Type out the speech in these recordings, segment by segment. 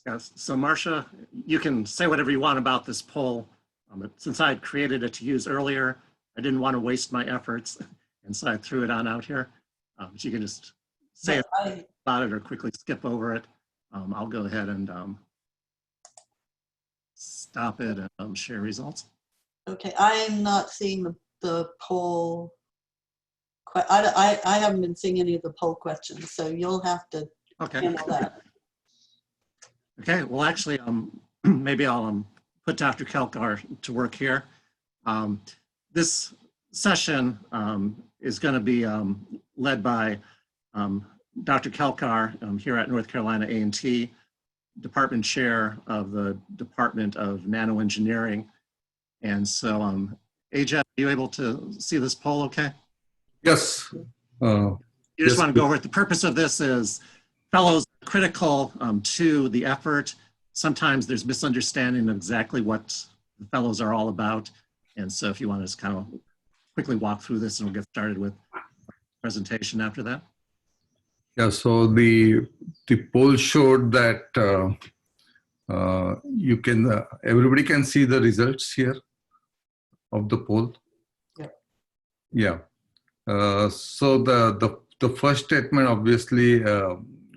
Yes. So Marcia, you can say whatever you want about this poll. But since I had created it to use earlier, I didn't want to waste my efforts. And so I threw it on out here. But you can just say about it or quickly skip over it. I'll go ahead and stop it and share results. Okay, I'm not seeing the poll. I haven't been seeing any of the poll questions, so you'll have to handle that. Okay, well, actually, maybe I'll put Dr. Kelkar to work here. This session is going to be led by Dr. Kelkar here at North Carolina A&T, Department Chair of the Department of Nanoengineering. And so, AGEP, are you able to see this poll okay? Yes. You just want to go over it. The purpose of this is fellows are critical to the effort. Sometimes there's misunderstanding of exactly what the fellows are all about. And so if you want to just kind of quickly walk through this, and we'll get started with the presentation after that. Yeah, so the poll showed that you can, everybody can see the results here of the poll. Yeah. So the first statement, obviously,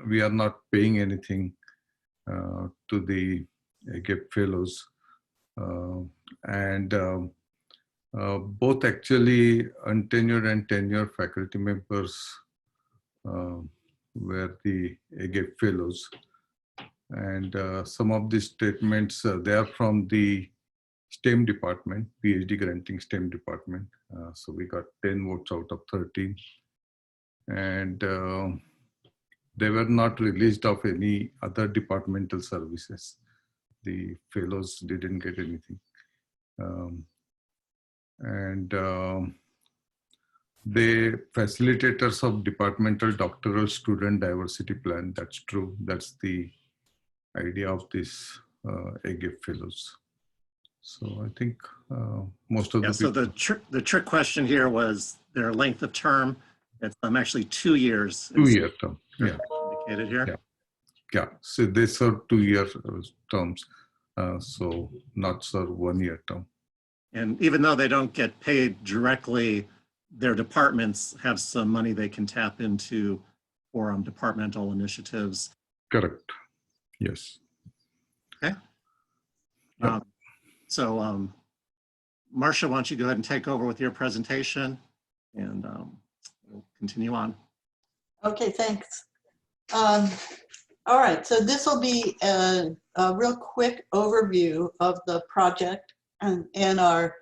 we are not paying anything to the AGEP fellows. Both actually untenured and tenured faculty members were the AGEP fellows. And some of these statements, they are from the STEM department, PhD granting STEM department. So we got 10 votes out of 13. And they were not released of any other departmental services. The fellows didn't get anything. The facilitators of departmental doctoral student diversity plan, that's true. That's the idea of this AGEP fellows. So I think most of the people. So the trick question here was their length of term. It's actually 2 years. 2-year term, yeah. Indicated here. Yeah, yeah. So they serve 2-year terms, so not serve 1-year term. And even though they don't get paid directly, their departments have some money they can tap into for departmental initiatives. Correct. Yes. Okay. Yep. So, Marcia, why don't you go ahead and take over with your presentation, and we'll continue on. Okay, thanks. All right, so this will be a real quick overview of the project and our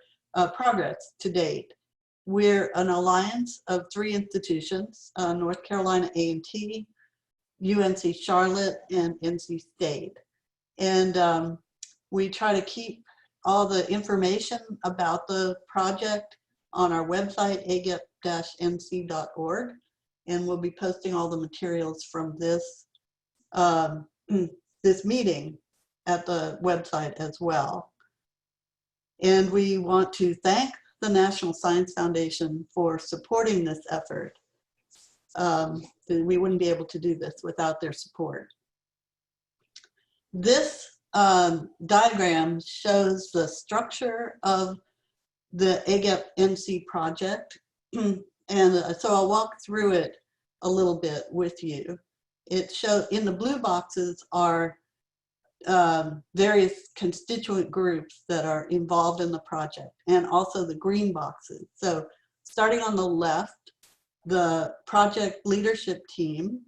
progress to date. We're an alliance of 3 institutions, North Carolina A&T, UNC Charlotte, and NC State. And we try to keep all the information about the project on our website, agep-nc.org. And we'll be posting all the materials from this, this meeting at the website as well. And we want to thank the National Science Foundation for supporting this effort. We wouldn't be able to do this without their support. This diagram shows the structure of the AGEP-NC project. And so I'll walk through it a little bit with you. It shows in the blue boxes are various constituent groups that are involved in the project, and also the green boxes. So starting on the left, the project leadership team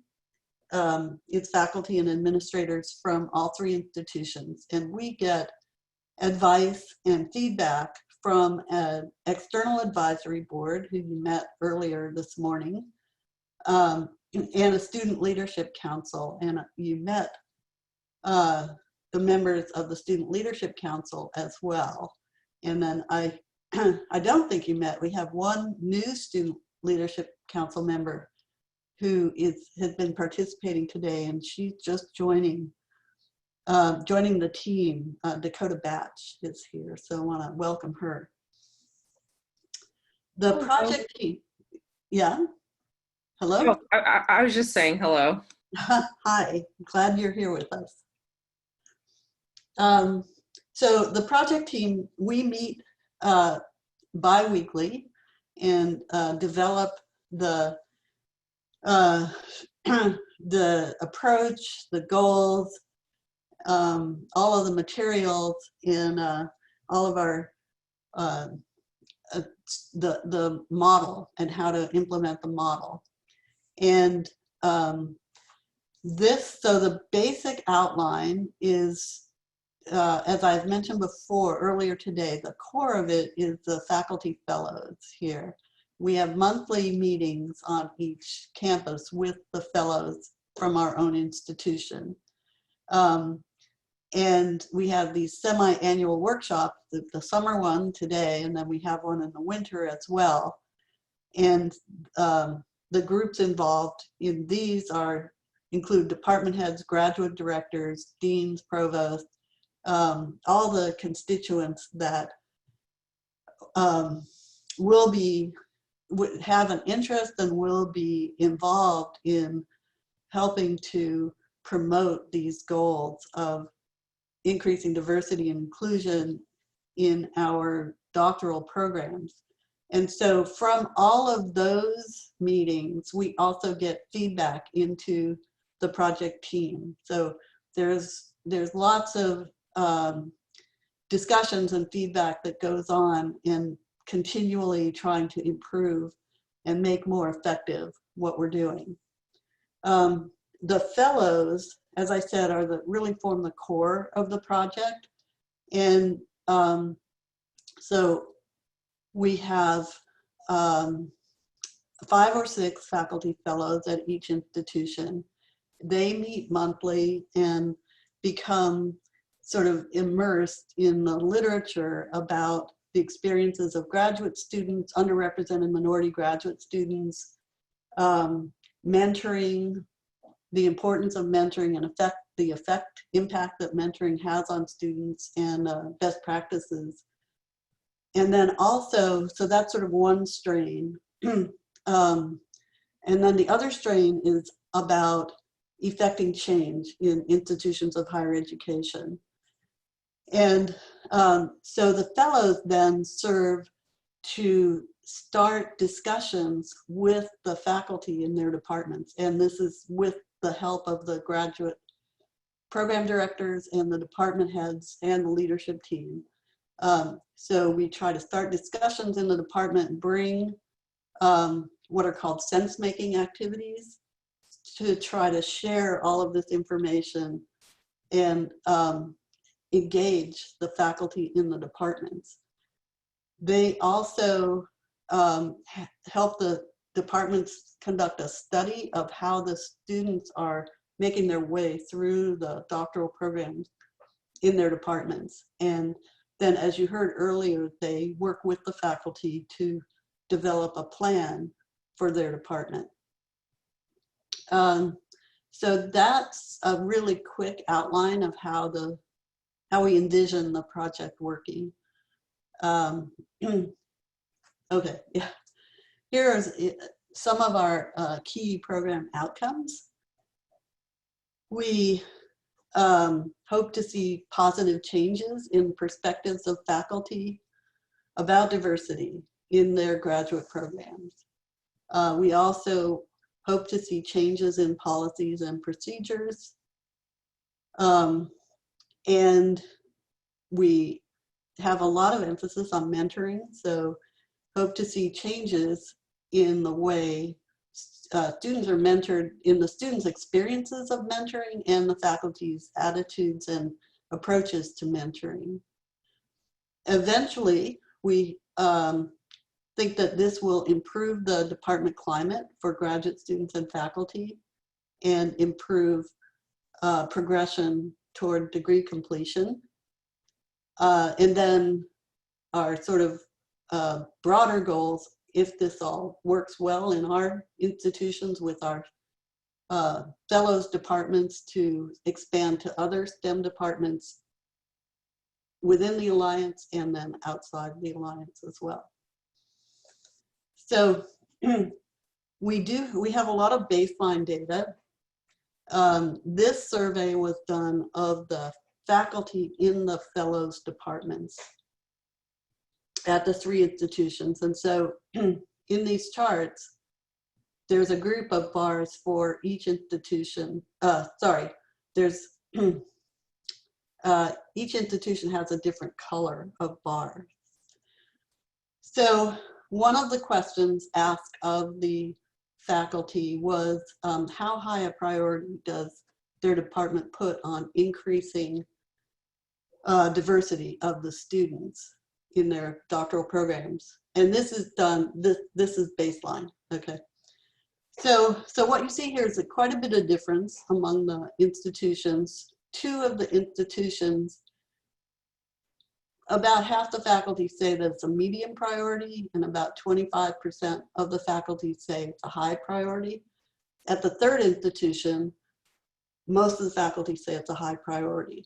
is faculty and administrators from all 3 institutions, and we get advice and feedback from an external advisory board who you met earlier this morning, and a student leadership council, and you met the members of the Student Leadership Council as well. And then I don't think you met, we have one new Student Leadership Council member who has been participating today, and she's just joining the team. Dakota Batch is here, so I want to welcome her. The project team, yeah, hello? Oh, I was just saying hello. Hi, glad you're here with us. So the project team, we meet bi-weekly and develop the the approach, the goals, all of the materials in all of our the model and how to implement the model. And so the basic outline is, as I've mentioned before earlier today, the core of it is the faculty fellows here. We have monthly meetings on each campus with the fellows from our own institution. And we have these semi-annual workshops, the summer one today, and then we have one in the winter as well. And the groups involved in these include department heads, graduate directors, deans, provosts, all the constituents that would have an interest and will be involved in helping to promote these goals of increasing diversity and inclusion in our doctoral programs. And so from all of those meetings, we also get feedback into the project team. So there's lots of discussions and feedback that goes on in continually trying to improve and make more effective what we're doing. The fellows, as I said, really form the core of the project. And so we have 5 or 6 faculty fellows at each institution. They meet monthly and become sort of immersed in the literature about the experiences of graduate students, underrepresented minority graduate students, mentoring, the importance of mentoring and impact that mentoring has on students, and best practices. And then also, so that's sort of one strain. And then the other strain is about effecting change in institutions of higher education. And so the fellows then serve to start discussions with the faculty in their departments. And this is with the help of the graduate program directors and the department heads and the leadership team. So we try to start discussions in the department, bring what are called sense-making activities to try to share all of this information and engage the faculty in the departments. They also help the departments conduct a study of how the students are making their way through the doctoral programs in their departments. And then, as you heard earlier, they work with the faculty to develop a plan for their department. So that's a really quick outline of how we envision the project working. Okay, yeah. Here's some of our key program outcomes. We hope to see positive changes in perspectives of faculty about diversity in their graduate programs. We also hope to see changes in policies and procedures. And we have a lot of emphasis on mentoring, so hope to see changes in the way students are mentored, in the students' experiences of mentoring and the faculty's attitudes and approaches to mentoring. Eventually, we think that this will improve the department climate for graduate students and faculty and improve progression toward degree completion. And then our sort of broader goals, if this all works well in our institutions with our fellows departments, to expand to other STEM departments within the Alliance and then outside the Alliance as well. So we have a lot of baseline data. This survey was done of the faculty in the fellows departments at the 3 institutions. And so in these charts, there's a group of bars for each institution. There's each institution has a different color of bar. So one of the questions asked of the faculty was, how high a priority does their department put on increasing diversity of the students in their doctoral programs? And this is done, this is baseline, okay? So what you see here is quite a bit of difference among the institutions. 2 of the institutions, about half the faculty say that it's a medium priority, and about 25% of the faculty say it's a high priority. At the 3rd institution, most of the faculty say it's a high priority.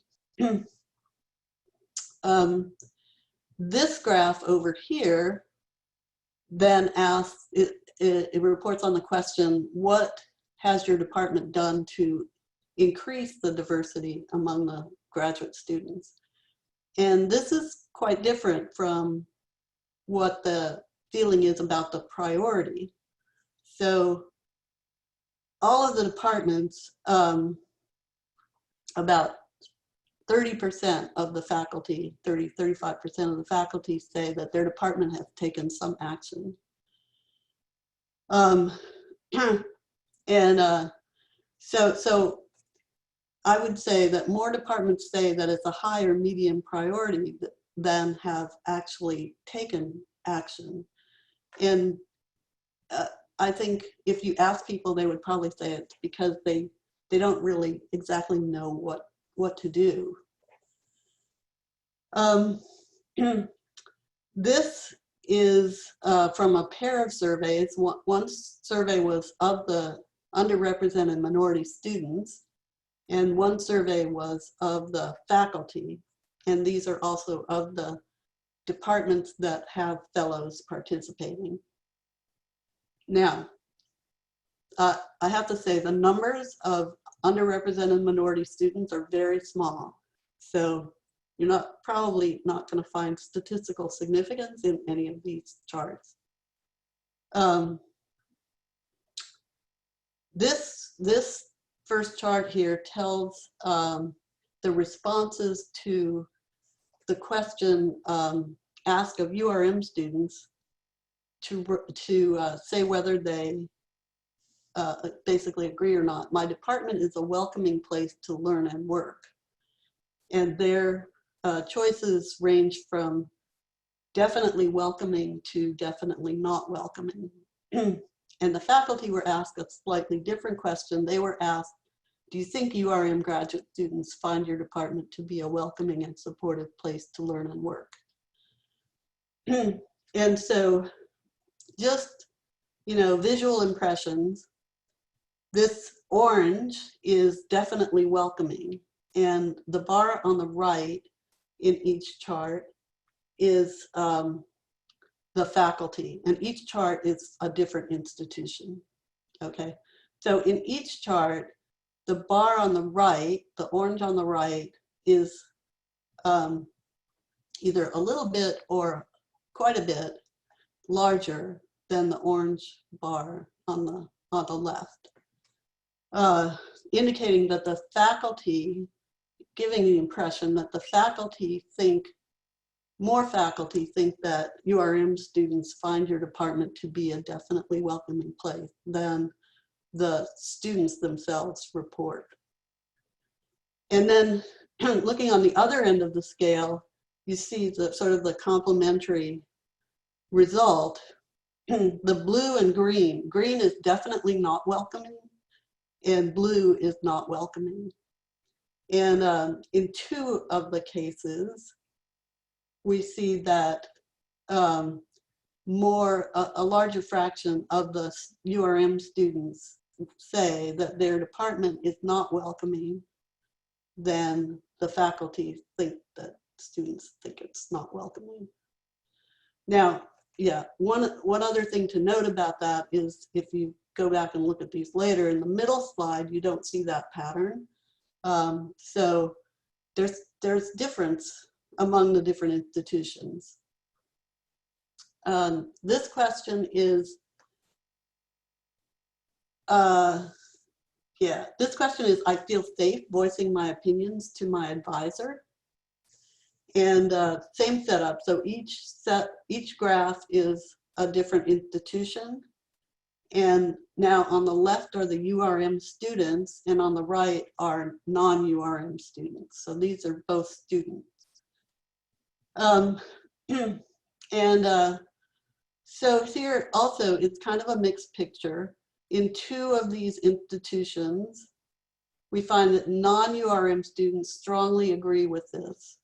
This graph over here then asks, it reports on the question, what has your department done to increase the diversity among the graduate students? And this is quite different from what the feeling is about the priority. So all of the departments, about 30% of the faculty, 35% of the faculty say that their department has taken some action. So I would say that more departments say that it's a high or medium priority than have actually taken action. And I think if you ask people, they would probably say it's because they don't really exactly know what to do. This is from a pair of surveys. One survey was of the underrepresented minority students, and one survey was of the faculty. And these are also of the departments that have fellows participating. Now, I have to say the numbers of underrepresented minority students are very small. So you're probably not going to find statistical significance in any of these charts. This first chart here tells the responses to the question asked of URM students to say whether they basically agree or not. My department is a welcoming place to learn and work. And their choices range from definitely welcoming to definitely not welcoming. And the faculty were asked a slightly different question. They were asked, do you think URM graduate students find your department to be a welcoming and supportive place to learn and work? And so just, visual impressions, this orange is definitely welcoming. And the bar on the right in each chart is the faculty, and each chart is a different institution, okay? So in each chart, the bar on the right, the orange on the right, is either a little bit or quite a bit larger than the orange bar on the left, indicating that the faculty, giving the impression that the faculty think, more faculty think that URM students find your department to be a definitely welcoming place than the students themselves report. And then looking on the other end of the scale, you see the sort of the complementary result. The blue and green is definitely not welcoming, and blue is not welcoming. And in 2 of the cases, we see that a larger fraction of the URM students say that their department is not welcoming than the faculty think that students think it's not welcoming. Now, yeah, one other thing to note about that is if you go back and look at these later, in the middle slide, you don't see that pattern. So there's difference among the different institutions. This question is, this question is, I feel safe voicing my opinions to my advisor. And same setup. So each graph is a different institution. And now on the left are the URM students, and on the right are non-URM students. So these are both students. So here also, it's kind of a mixed picture. In two of these institutions, we find that non-URM students strongly agree with this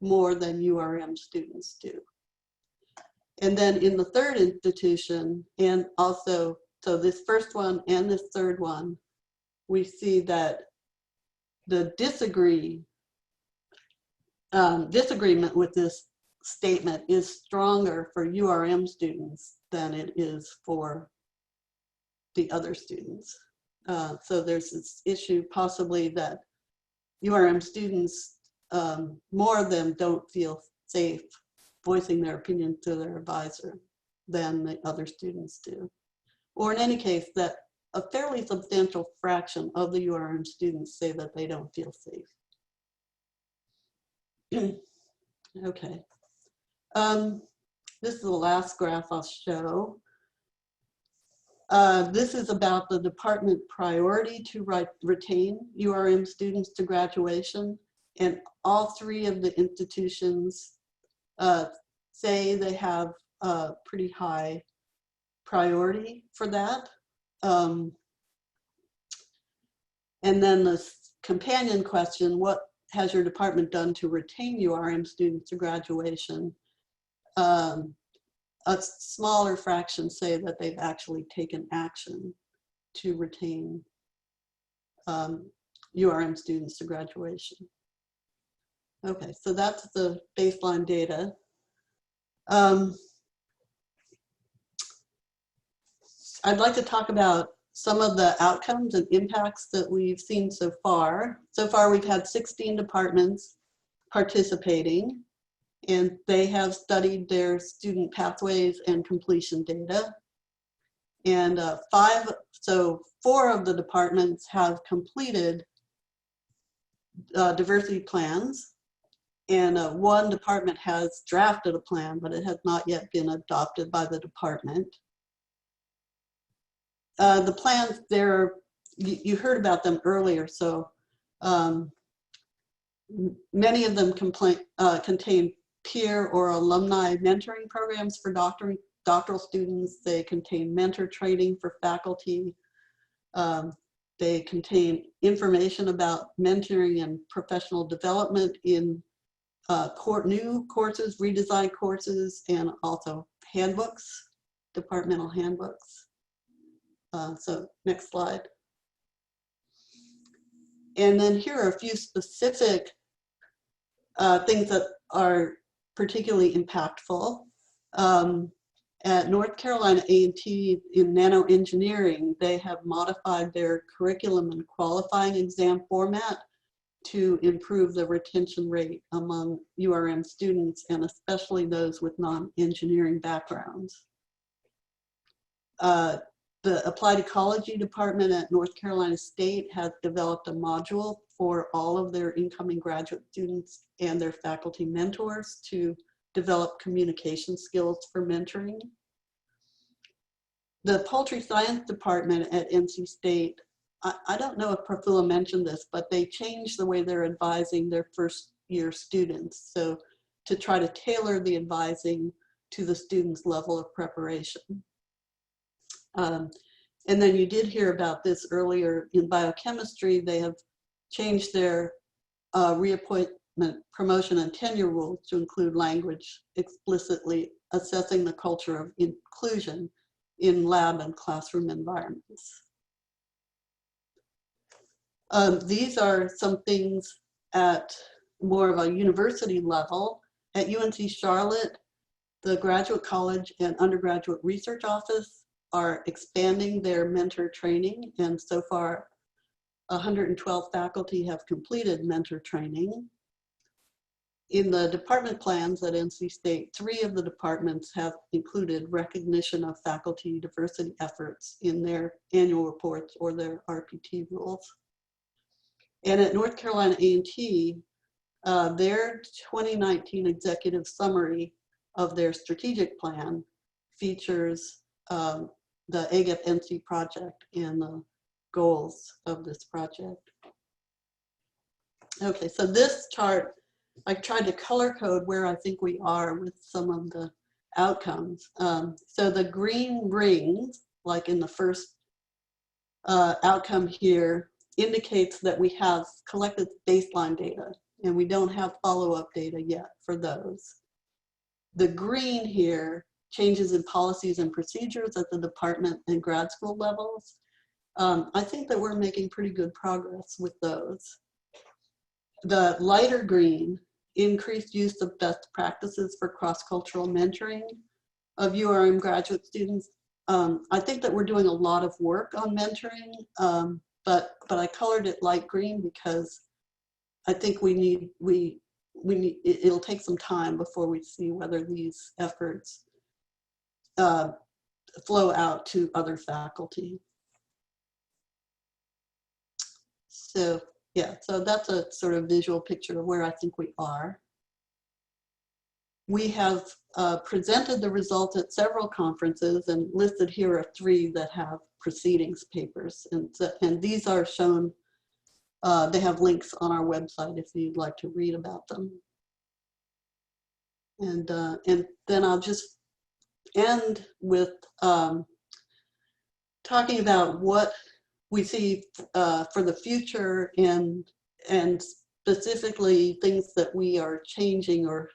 more than URM students do. And then in the third institution, and also, so this first one and this third one, we see that the disagreement with this statement is stronger for URM students than it is for the other students. So there's this issue possibly that URM students, more of them don't feel safe voicing their opinion to their advisor than the other students do. Or in any case, that a fairly substantial fraction of the URM students say that they don't feel safe. Okay. This is the last graph I'll show. This is about the department priority to retain URM students to graduation. And all three of the institutions say they have a pretty high priority for that. And then this companion question, what has your department done to retain URM students to graduation? A smaller fraction say that they've actually taken action to retain URM students to graduation. Okay, so that's the baseline data. I'd like to talk about some of the outcomes and impacts that we've seen so far. So far, we've had 16 departments participating, and they have studied their student pathways and completion data. And 4 of the departments have completed diversity plans, and 1 department has drafted a plan, but it has not yet been adopted by the department. The plans, you heard about them earlier, so many of them contain peer or alumni mentoring programs for doctoral students. They contain mentor training for faculty. They contain information about mentoring and professional development in new courses, redesigned courses, and also handbooks, departmental handbooks. So next slide. And then here are a few specific things that are particularly impactful. At North Carolina A&T in nanoengineering, they have modified their curriculum and qualifying exam format to improve the retention rate among URM students, and especially those with non-engineering backgrounds. The Applied Ecology Department at North Carolina State has developed a module for all of their incoming graduate students and their faculty mentors to develop communication skills for mentoring. The Poultry Science Department at NC State, I don't know if Prafula mentioned this, but they changed the way they're advising their first year students. So to try to tailor the advising to the student's level of preparation. And then you did hear about this earlier in biochemistry. They have changed their reappointment, promotion, and tenure rules to include language explicitly assessing the culture of inclusion in lab and classroom environments. These are some things at more of a university level. At UNC Charlotte, the Graduate College and Undergraduate Research Office are expanding their mentor training, and so far 112 faculty have completed mentor training. in the department plans at NC State, 3 of the departments have included recognition of faculty diversity efforts in their annual reports or their RPT rules. And at North Carolina A&T, their 2019 executive summary of their strategic plan features the AGEP-NC project and the goals of this project. Okay, so this chart, I tried to color code where I think we are with some of the outcomes. So the green rings, like in the first outcome here, indicates that we have collected baseline data and we don't have follow-up data yet for those. The green here, changes in policies and procedures at the department and grad school levels. I think that we're making pretty good progress with those. The lighter green, increased use of best practices for cross-cultural mentoring of URM graduate students. I think that we're doing a lot of work on mentoring, but I colored it light green because I think it'll take some time before we see whether these efforts flow out to other faculty. So yeah, so that's a sort of visual picture of where I think we are. We have presented the results at several conferences, and listed here are 3 that have proceedings papers. And these are shown, they have links on our website if you'd like to read about them. And then I'll just end with talking about what we see for the future and specifically things that we are changing or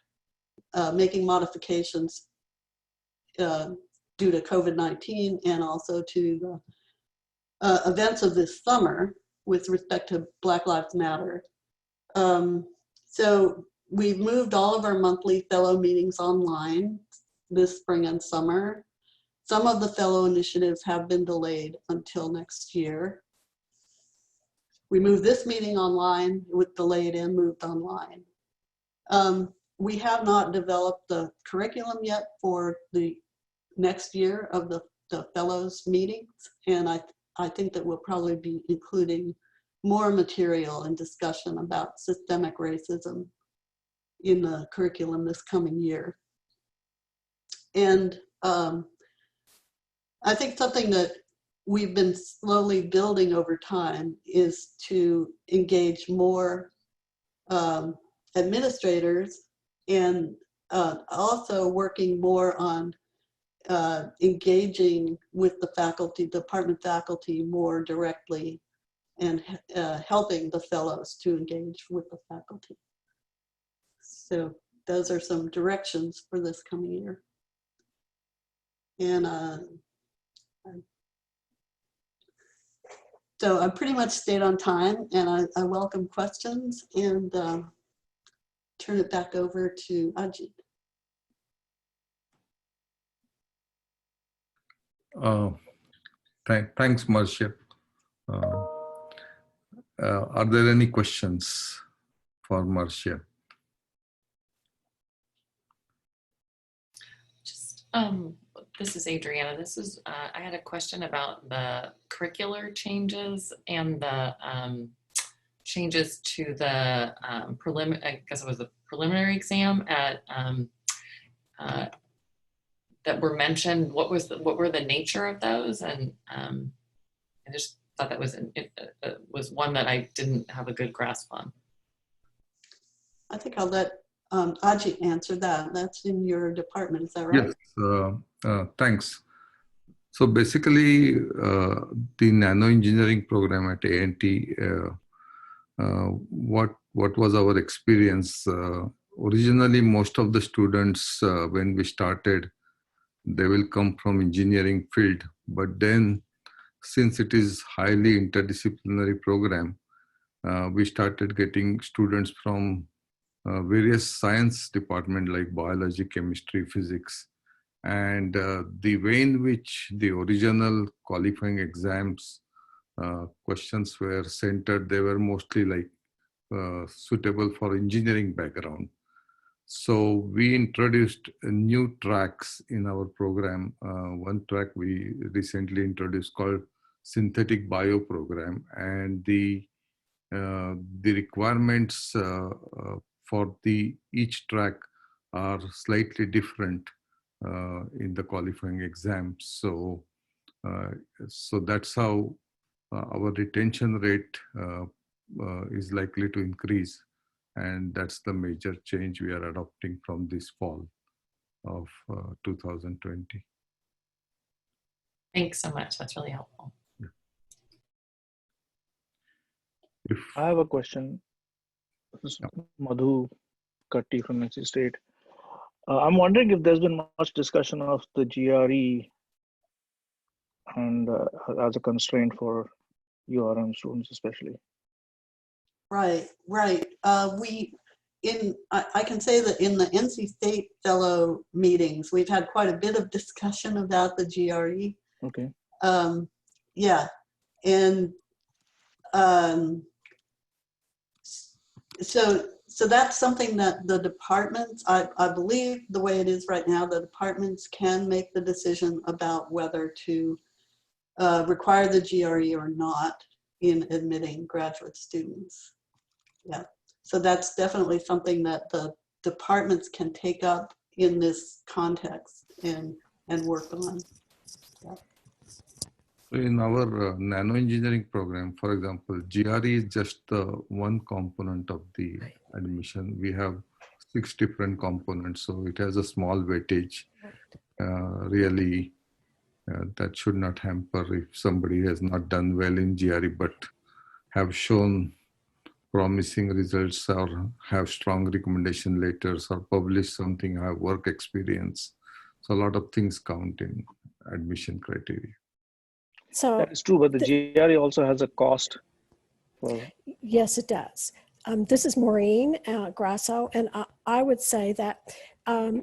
making modifications due to COVID-19 and also to the events of this summer with respect to Black Lives Matter. So we've moved all of our monthly fellow meetings online this spring and summer. Some of the fellow initiatives have been delayed until next year. We moved this meeting online, with delayed and moved online. We have not developed the curriculum yet for the next year of the fellows meetings. And I think that we'll probably be including more material and discussion about systemic racism in the curriculum this coming year. And I think something that we've been slowly building over time is to engage more administrators and also working more on engaging with the faculty, department faculty more directly and helping the fellows to engage with the faculty. So those are some directions for this coming year. And so I pretty much stayed on time, and I welcome questions and turn it back over to Ajit. Thanks, Marcia. Are there any questions for Marcia? Just this is Adriana. This is I had a question about the curricular changes and the changes to the I guess it was the preliminary exam at that were mentioned. What were the nature of those? And I just thought that was one that I didn't have a good grasp on. I think I'll let Ajit answer that. That's in your department, is that right? Yes, thanks. So basically, the nano engineering program at A&T, what was our experience? Originally, most of the students, when we started, they will come from engineering field. But then, since it is highly interdisciplinary program, we started getting students from various science department like biology, chemistry, physics. And the way in which the original qualifying exams questions were centered, they were mostly like suitable for engineering background. So we introduced new tracks in our program. One track we recently introduced called Synthetic Bio Program, and the requirements for each track are slightly different in the qualifying exams. So that's how our retention rate is likely to increase. And that's the major change we are adopting from this fall of 2020. Thanks so much. That's really helpful. If I have a question. This is Madhu Katti from NC State. I'm wondering if there's been much discussion of the GRE and as a constraint for URM students especially. Right, right. I can say that in the NC State fellow meetings, we've had quite a bit of discussion about the GRE. Okay. Yeah, and so that's something that the departments, I believe the way it is right now, the departments can make the decision about whether to require the GRE or not in admitting graduate students. Yeah, so that's definitely something that the departments can take up in this context and work on. Yeah. in our nano engineering program, for example, GRE is just one component of the admission. We have 6 different components, so it has a small weightage. Really, that should not hamper if somebody has not done well in GRE but have shown promising results or have strong recommendation letters or published something, have work experience. So a lot of things count in admission criteria. So That is true, but the GRE also has a cost. yes, it does. This is Maureen Grasso, and I would say that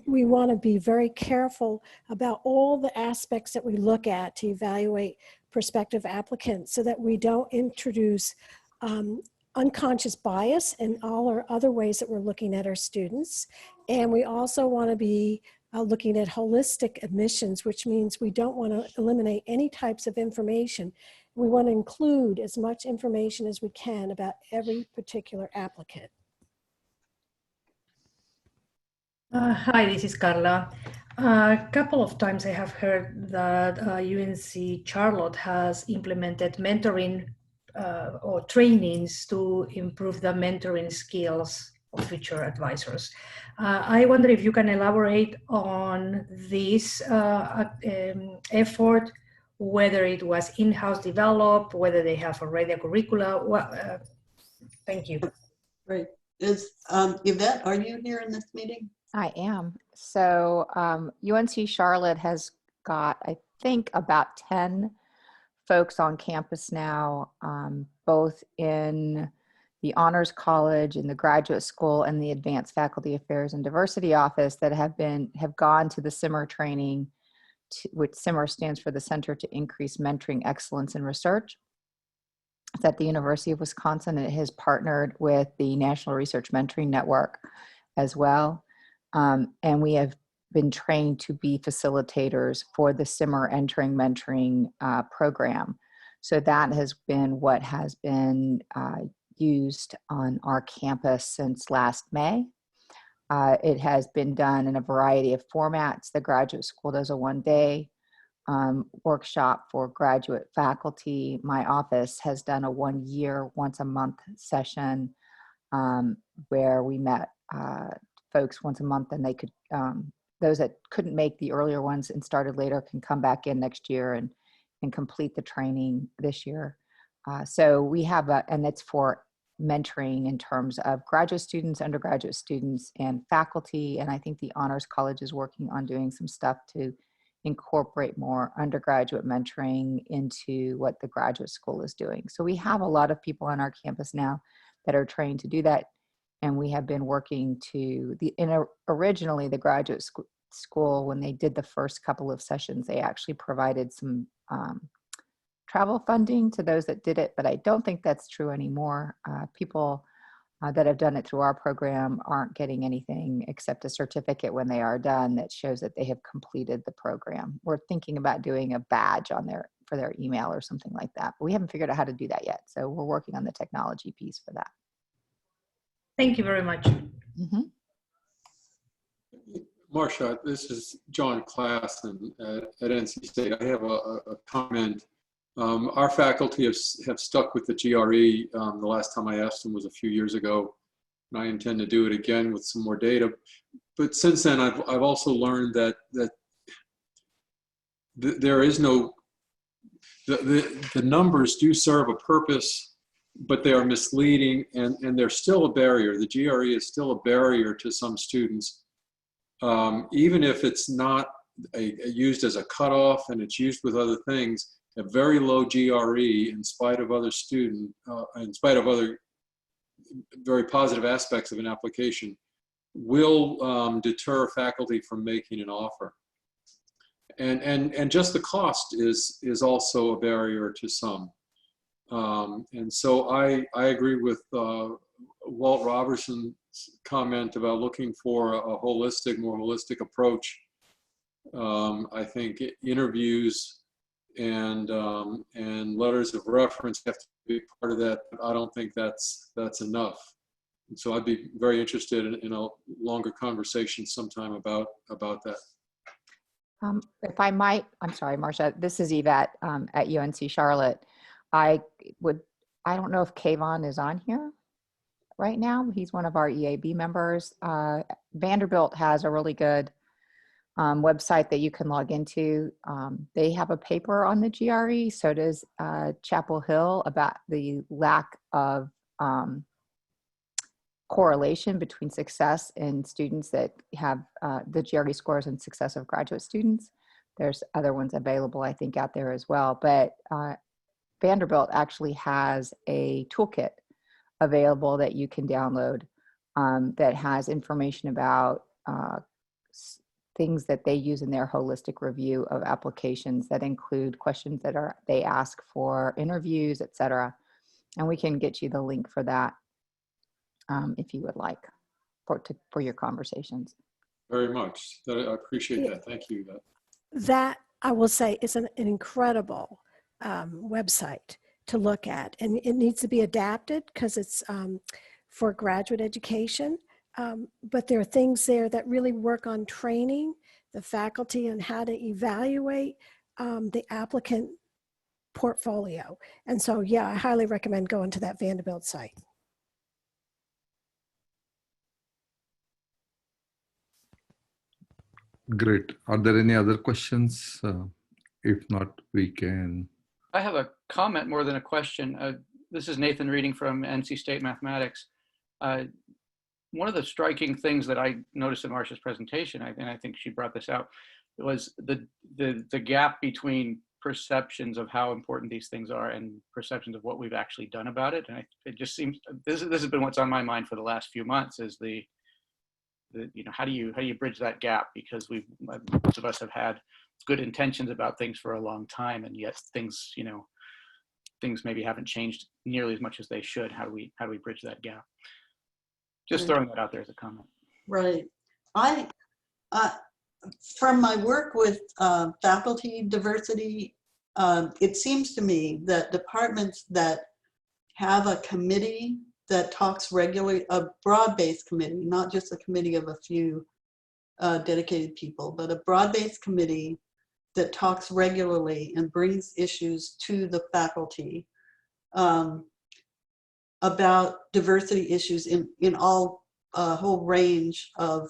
we want to be very careful about all the aspects that we look at to evaluate prospective applicants so that we don't introduce unconscious bias in all our other ways that we're looking at our students. And we also want to be looking at holistic admissions, which means we don't want to eliminate any types of information. We want to include as much information as we can about every particular applicant. Hi, this is Carla. A couple of times I have heard that UNC Charlotte has implemented mentoring or trainings to improve the mentoring skills of future advisors. I wonder if you can elaborate on this effort, whether it was in-house developed, whether they have already a curricula. Thank you. Great. Is Yvette, are you here in this meeting? I am. So UNC Charlotte has got, I think, about 10 folks on campus now, both in the Honors College, in the Graduate School, and the Advanced Faculty Affairs and Diversity Office that have gone to the SIMMER training, which SIMMER stands for the Center to Increase Mentoring Excellence in Research. It's at the University of Wisconsin, and it has partnered with the National Research Mentoring Network as well. And we have been trained to be facilitators for the SIMMER Entering Mentoring program. So that has been what has been used on our campus since last May. It has been done in a variety of formats. The graduate school does a one-day workshop for graduate faculty. My office has done a one-year, once-a-month session where we met folks once a month, and they could, those that couldn't make the earlier ones and started later can come back in next year and complete the training this year. So we have and it's for mentoring in terms of graduate students, undergraduate students, and faculty. And I think the Honors College is working on doing some stuff to incorporate more undergraduate mentoring into what the graduate school is doing. So we have a lot of people on our campus now that are trained to do that. And we have been working to, originally the graduate school, when they did the first couple of sessions, they actually provided some travel funding to those that did it, but I don't think that's true anymore. People that have done it through our program aren't getting anything except a certificate when they are done that shows that they have completed the program. We're thinking about doing a badge on for their email or something like that, but we haven't figured out how to do that yet. So we're working on the technology piece for that. Thank you very much. Mm-hmm. Marcia, this is John Klassen at NC State. I have a comment. Our faculty have stuck with the GRE. The last time I asked them was a few years ago, and I intend to do it again with some more data. But since then, I've also learned that there is no, the numbers do serve a purpose, but they are misleading, and they're still a barrier. The GRE is still a barrier to some students, even if it's not used as a cutoff and it's used with other things. A very low GRE, in spite of other in spite of other very positive aspects of an application, will deter faculty from making an offer. And just the cost is also a barrier to some. And so I agree with Walt Robertson's comment about looking for a more holistic approach. I think interviews and letters of reference have to be part of that, but I don't think that's enough. And so I'd be very interested in a longer conversation sometime about that. If I might, I'm sorry, Marcia, this is Yvette at UNC Charlotte. I don't know if Kayvon is on here right now. He's one of our EAB members. Vanderbilt has a really good website that you can log into. They have a paper on the GRE, so does Chapel Hill, about the lack of correlation between success in students that have the GRE scores and success of graduate students. There's other ones available, I think, out there as well. But Vanderbilt actually has a toolkit available that you can download that has information about things that they use in their holistic review of applications that include questions that they ask for interviews, et cetera. And we can get you the link for that if you would like for your conversations. Very much. I appreciate that. Thank you. That, I will say, is an incredible website to look at. And it needs to be adapted because it's for graduate education. But there are things there that really work on training the faculty on how to evaluate the applicant portfolio. And so, yeah, I highly recommend going to that Vanderbilt site. Great. Are there any other questions? If not, we can. I have a comment more than a question. This is Nathan reading from NC State Mathematics. One of the striking things that I noticed in Marcia's presentation, and I think she brought this out, was the gap between perceptions of how important these things are and perceptions of what we've actually done about it. And it just seems, this has been what's on my mind for the last few months, is how do you bridge that gap? Because most of us have had good intentions about things for a long time, and yet things maybe haven't changed nearly as much as they should. How do we bridge that gap? Just throwing that out there as a comment. Right. From my work with faculty diversity, it seems to me that departments that have a committee that talks regularly, a broad-based committee, not just a committee of a few dedicated people, but a broad-based committee that talks regularly and brings issues to the faculty about diversity issues in all a whole range of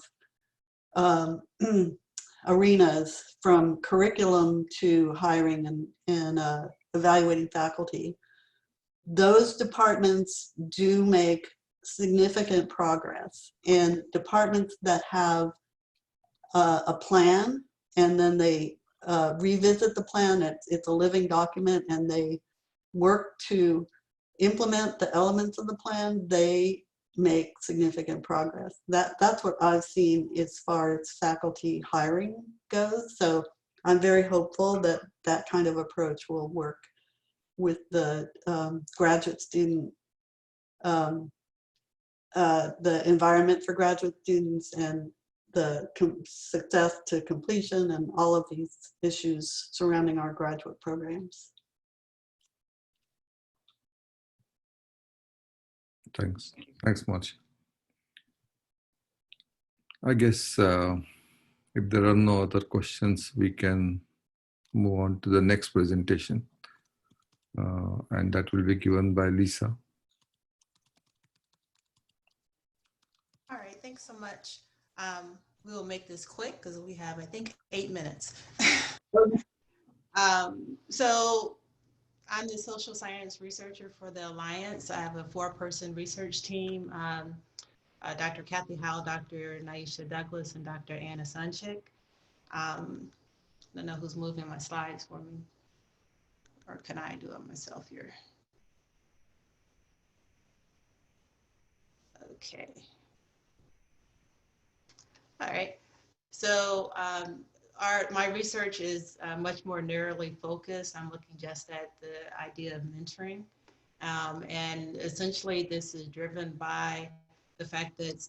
arenas, from curriculum to hiring and evaluating faculty. Those departments do make significant progress, and departments that have a plan and then they revisit the plan, it's a living document, and they work to implement the elements of the plan, they make significant progress. That's what I've seen as far as faculty hiring goes. So I'm very hopeful that that kind of approach will work with the graduate student the environment for graduate students and the success to completion and all of these issues surrounding our graduate programs. Thanks. Thanks much. I guess if there are no other questions, we can move on to the next presentation. And that will be given by Lisa. All right, thanks so much. We will make this quick because we have, I think, 8 minutes. So I'm the social science researcher for the Alliance. I have a 4-person research team. Dr. Kathy Howell, Dr. Naisha Douglas, and Dr. Anna Sunchik. I don't know who's moving my slides for me, or can I do it myself here? Okay. All right. So my research is much more narrowly focused. I'm looking just at the idea of mentoring. And essentially this is driven by the fact that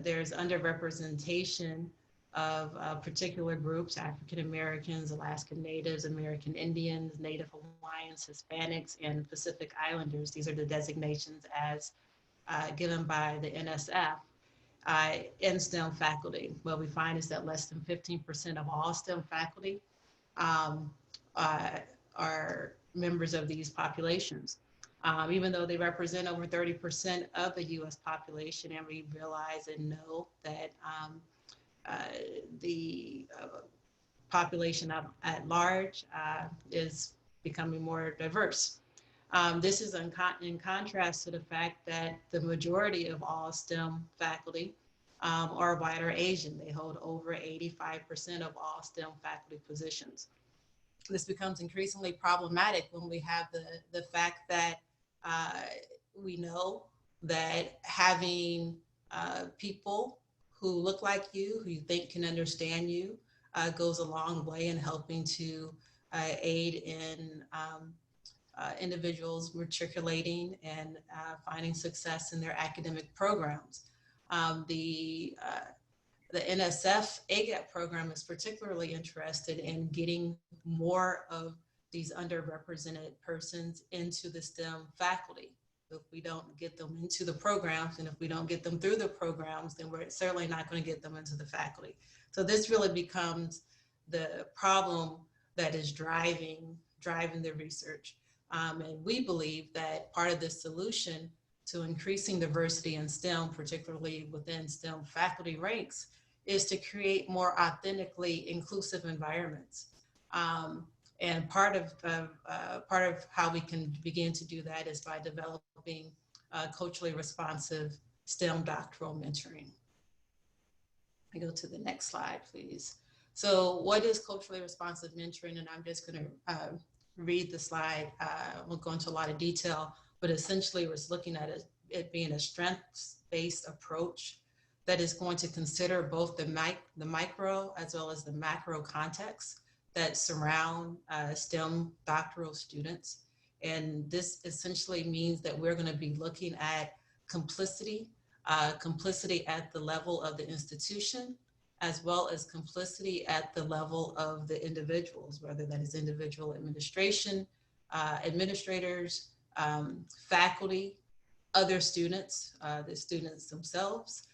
there's underrepresentation of particular groups: African Americans, Alaskan Natives, American Indians, Native Hawaiians, Hispanics, and Pacific Islanders. These are the designations as given by the NSF in STEM faculty. What we find is that less than 15% of all STEM faculty are members of these populations. Even though they represent over 30% of the US population, and we realize and know that the population at large is becoming more diverse. This is in contrast to the fact that the majority of all STEM faculty are white or Asian. They hold over 85% of all STEM faculty positions. This becomes increasingly problematic when we have the fact that we know that having people who look like you, who you think can understand you, goes a long way in helping to aid in individuals matriculating and finding success in their academic programs. The NSF AGEP program is particularly interested in getting more of these underrepresented persons into the STEM faculty. If we don't get them into the programs, and if we don't get them through the programs, then we're certainly not going to get them into the faculty. So this really becomes the problem that is driving the research. And we believe that part of the solution to increasing diversity in STEM, particularly within STEM faculty ranks, is to create more authentically inclusive environments. And part of how we can begin to do that is by developing culturally responsive STEM doctoral mentoring. I go to the next slide, please. So what is culturally responsive mentoring? And I'm just going to read the slide. I won't go into a lot of detail, but essentially we're looking at it being a strengths-based approach that is going to consider both the micro as well as the macro context that surround STEM doctoral students. And this essentially means that we're going to be looking at complicity at the level of the institution, as well as complicity at the level of the individuals, whether that is individual administration, administrators, faculty, other students, the students themselves,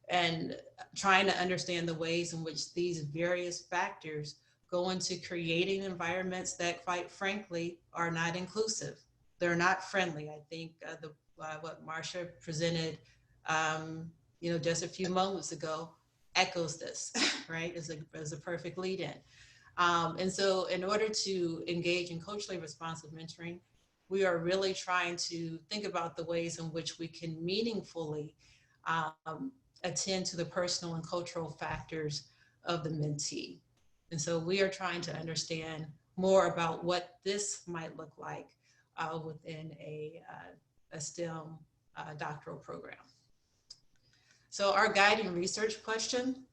and trying to understand the ways in which these various factors go into creating environments that, quite frankly, are not inclusive. They're not friendly. I think what Marcia presented, just a few moments ago echoes this, right? As a perfect lead-in. And so in order to engage in culturally responsive mentoring, we are really trying to think about the ways in which we can meaningfully attend to the personal and cultural factors of the mentee. And so we are trying to understand more about what this might look like within a STEM doctoral program. So our guiding research question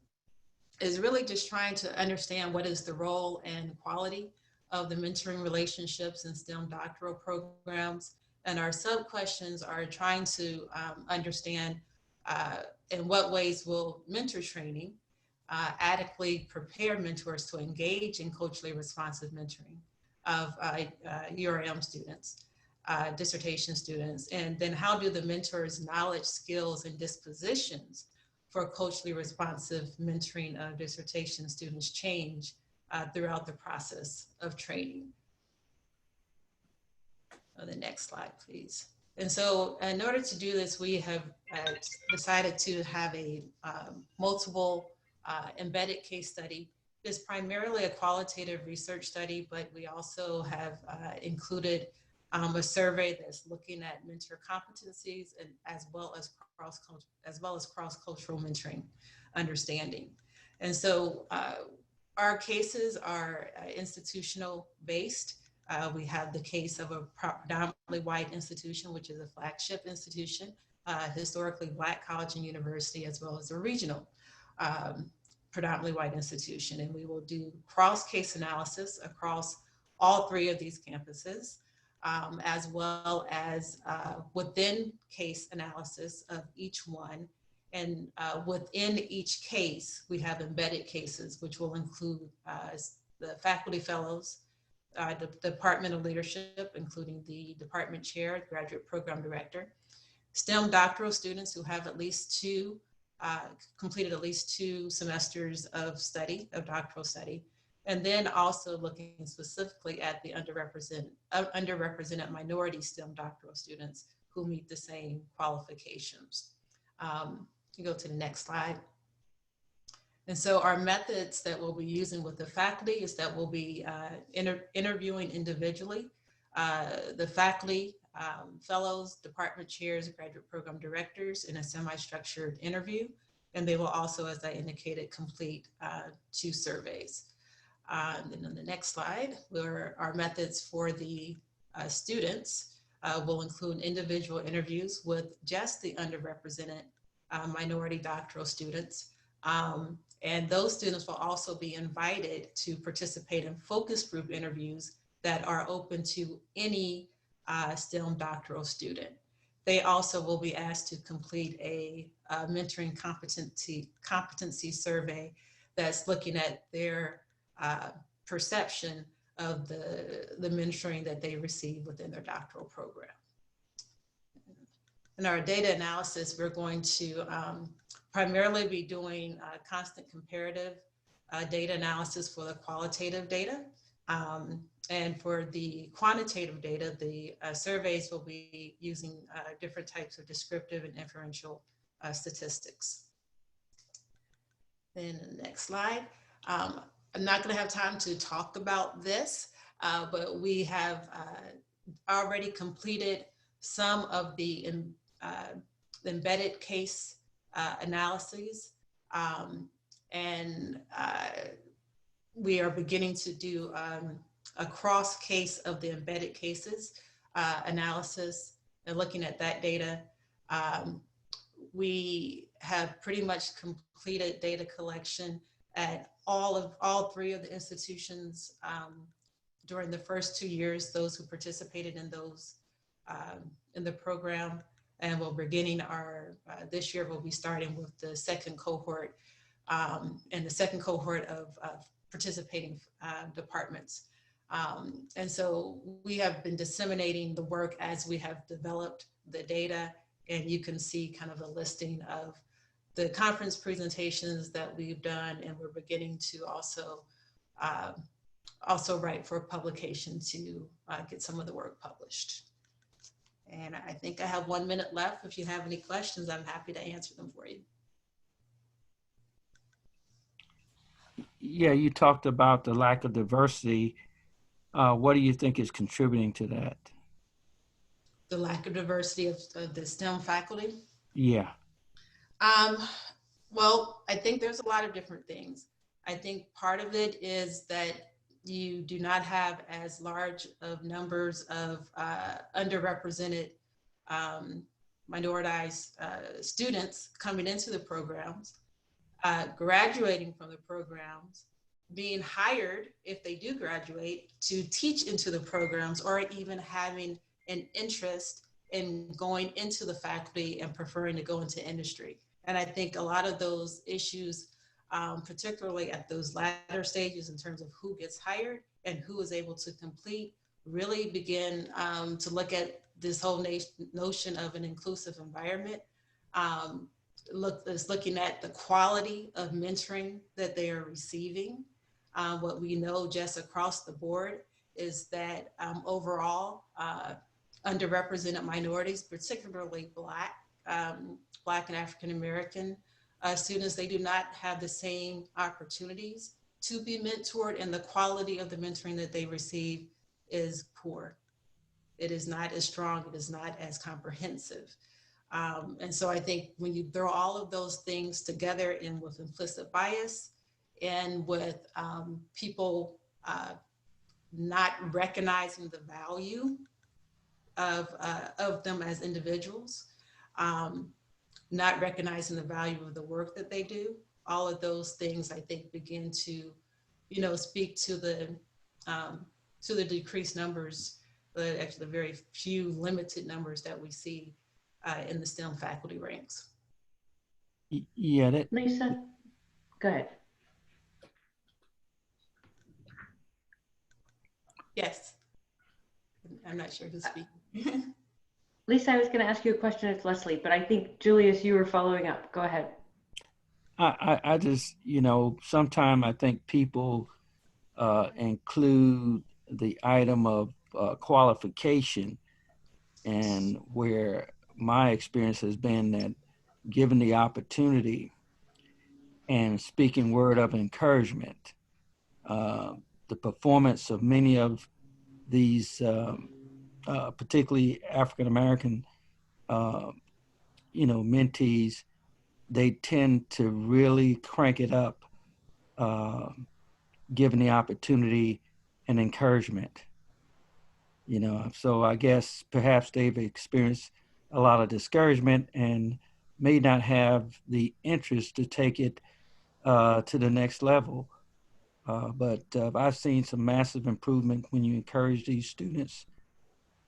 is really just trying to understand what is the role and quality of the mentoring relationships in STEM doctoral programs, And our sub-questions are trying to understand in what ways will mentor training adequately prepare mentors to engage in culturally responsive mentoring of URM students, dissertation students, and then how do the mentors' knowledge, skills, and dispositions for culturally responsive mentoring of dissertation students change throughout the process of training. The next slide, please. And so in order to do this, we have decided to have a multiple embedded case study. It's primarily a qualitative research study, but we also have included a survey that's looking at mentor competencies and as well as cross-cultural mentoring understanding. And so our cases are institutional based. We have the case of a predominantly white institution, which is a flagship institution, historically Black college and university, as well as a regional predominantly white institution. And we will do cross-case analysis across all three of these campuses, as well as within case analysis of each one. And within each case, we have embedded cases, which will include the faculty fellows, the Department of Leadership, including the department chair, graduate program director, STEM doctoral students who have at least completed at least 2 semesters of doctoral study, and then also looking specifically at the underrepresented minority STEM doctoral students who meet the same qualifications. You go to the next slide. And so our methods that we'll be using with the faculty is that we'll be interviewing individually the faculty, fellows, department chairs, graduate program directors in a semi-structured interview. And they will also, as I indicated, complete 2 surveys. And then on the next slide, our methods for the students will include individual interviews with just the underrepresented minority doctoral students. And those students will also be invited to participate in focus group interviews that are open to any STEM doctoral student. They also will be asked to complete a mentoring competency survey that's looking at their perception of the mentoring that they receive within their doctoral program. In our data analysis, we're going to primarily be doing constant comparative data analysis for the qualitative data. And for the quantitative data, the surveys will be using different types of descriptive and inferential statistics. Then the next slide. I'm not going to have time to talk about this, but we have already completed some of the embedded case analyses, and we are beginning to do a cross case of the embedded cases analysis and looking at that data. We have pretty much completed data collection at all 3 of the institutions during the first 2 years, those who participated in those in the program. And we're beginning this year we'll be starting with the second cohort and the second cohort of participating departments. And so we have been disseminating the work as we have developed the data, and you can see kind of a listing of the conference presentations that we've done, and we're beginning to also write for publication to get some of the work published. And I think I have 1 minute left. If you have any questions, I'm happy to answer them for you. Yeah, you talked about the lack of diversity. What do you think is contributing to that? The lack of diversity of the STEM faculty? Yeah. Well, I think there's a lot of different things. I think part of it is that you do not have as large of numbers of underrepresented minoritized students coming into the programs, graduating from the programs, being hired, if they do graduate, to teach into the programs, or even having an interest in going into the faculty and preferring to go into industry. And I think a lot of those issues, particularly at those latter stages in terms of who gets hired and who is able to complete, really begin to look at this whole notion of an inclusive environment. Looking at the quality of mentoring that they are receiving. What we know just across the board is that overall, underrepresented minorities, particularly Black and African American students, they do not have the same opportunities to be mentored, and the quality of the mentoring that they receive is poor. It is not as strong, it is not as comprehensive. And so I think when you throw all of those things together, and with implicit bias and with people not recognizing the value of them as individuals, not recognizing the value of the work that they do, all of those things I think begin to, speak to the decreased numbers, actually the very few limited numbers that we see in the STEM faculty ranks. Yeah, Lisa, go ahead. Yes. I'm not sure who's speaking. Lisa, I was going to ask you a question. It's Leslie, but I think Julius, you were following up. Go ahead. I just, sometimes I think people include the item of qualification, and where my experience has been that given the opportunity and speaking word of encouragement, the performance of many of these, particularly African-American, mentees, they tend to really crank it up, given the opportunity and encouragement. So I guess perhaps they've experienced a lot of discouragement and may not have the interest to take it to the next level. But I've seen some massive improvement when you encourage these students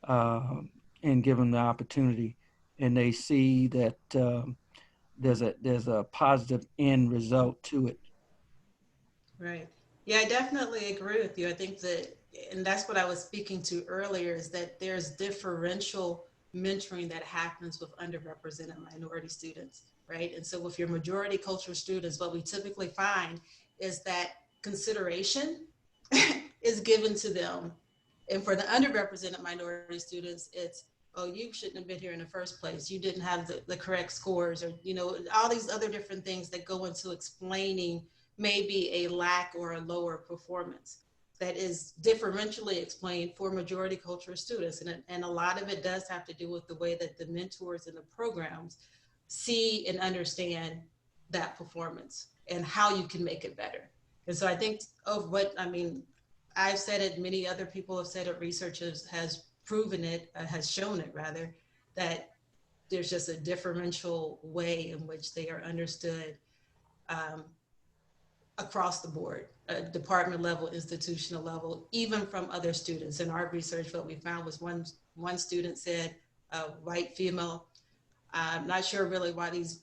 and give them the opportunity, and they see that there's a positive end result to it. Right. Yeah, I definitely agree with you. I think that, and that's what I was speaking to earlier, is that there's differential mentoring that happens with underrepresented minority students, right? And so with your majority cultural students, what we typically find is that consideration is given to them. And for the underrepresented minority students, it's, oh, you shouldn't have been here in the first place. You didn't have the correct scores, or, all these other different things that go into explaining maybe a lack or a lower performance that is differentially explained for majority cultural students. And a lot of it does have to do with the way that the mentors and the programs see and understand that performance and how you can make it better. And so I think I've said it, many other people have said it, research has proven it, has shown it rather, that there's just a differential way in which they are understood across the board, department level, institutional level, even from other students. In our research, what we found was one student said, white female, I'm not sure really why these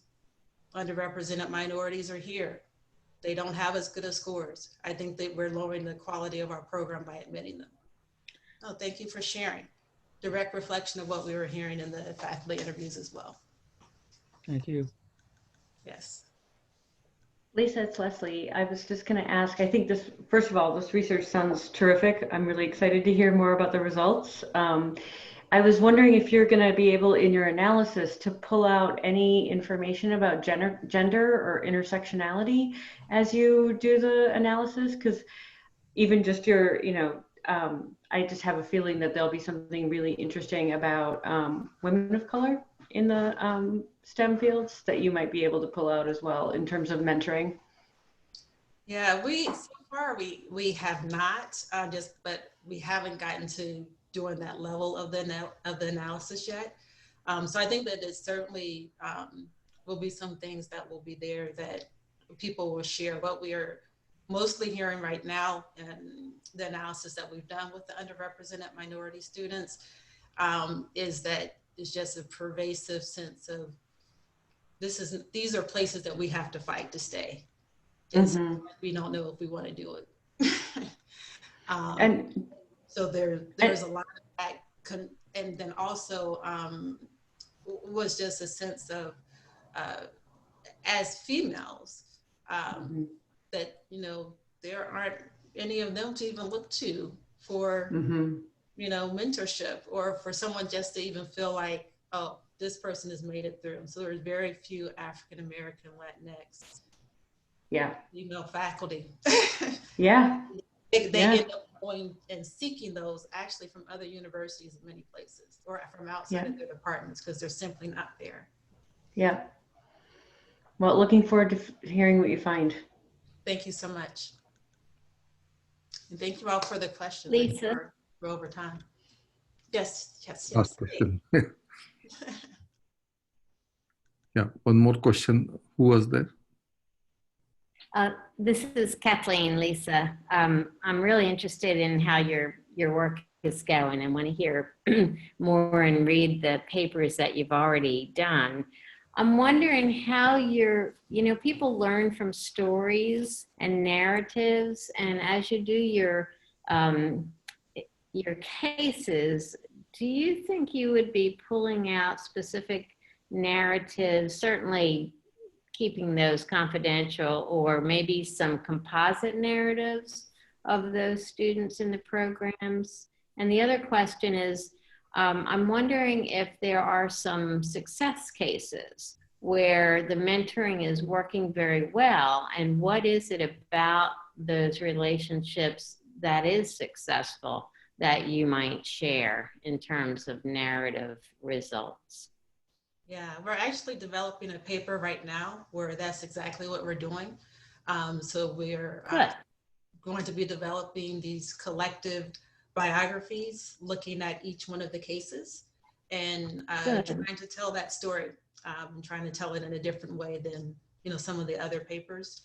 underrepresented minorities are here. They don't have as good as scores. I think that we're lowering the quality of our program by admitting them. Oh, thank you for sharing. Direct reflection of what we were hearing in the faculty interviews as well. Thank you. Yes. Lisa, it's Leslie. I was just going to ask, I think first of all, this research sounds terrific. I'm really excited to hear more about the results. I was wondering if you're going to be able in your analysis to pull out any information about gender or intersectionality as you do the analysis, because even just your, I just have a feeling that there'll be something really interesting about women of color in the STEM fields that you might be able to pull out as well in terms of mentoring. Yeah, so far we have not, but we haven't gotten to doing that level of the analysis yet. So I think that it certainly will be some things that will be there that people will share. What we are mostly hearing right now in the analysis that we've done with the underrepresented minority students is that it's just a pervasive sense of these are places that we have to fight to stay. And we don't know if we want to do it. And so there's a lot of that. And then also was just a sense of, as females, that, you know, there aren't any of them to even look to for, you know, mentorship, or for someone just to even feel like, oh, this person has made it through. So there's very few African-American, Latinx, female faculty. They end up going and seeking those actually from other universities in many places, or from outside of their departments, because they're simply not there. Yeah. Well, looking forward to hearing what you find. Thank you so much. And thank you all for the questions. Lisa? We're over time. Yes. Last question. Yeah, one more question. Who was there? This is Kathleen, Lisa. I'm really interested in how your work is going, and want to hear more and read the papers that you've already done. I'm wondering how people learn from stories and narratives, and as you do your cases, do you think you would be pulling out specific narratives, certainly keeping those confidential, or maybe some composite narratives of those students in the programs? And the other question is, I'm wondering if there are some success cases where the mentoring is working very well, and what is it about those relationships that is successful that you might share in terms of narrative results? Yeah, we're actually developing a paper right now where that's exactly what we're doing. So we're going to be developing these collective biographies, looking at each one of the cases and trying to tell that story. Trying to tell it in a different way than, you know, some of the other papers.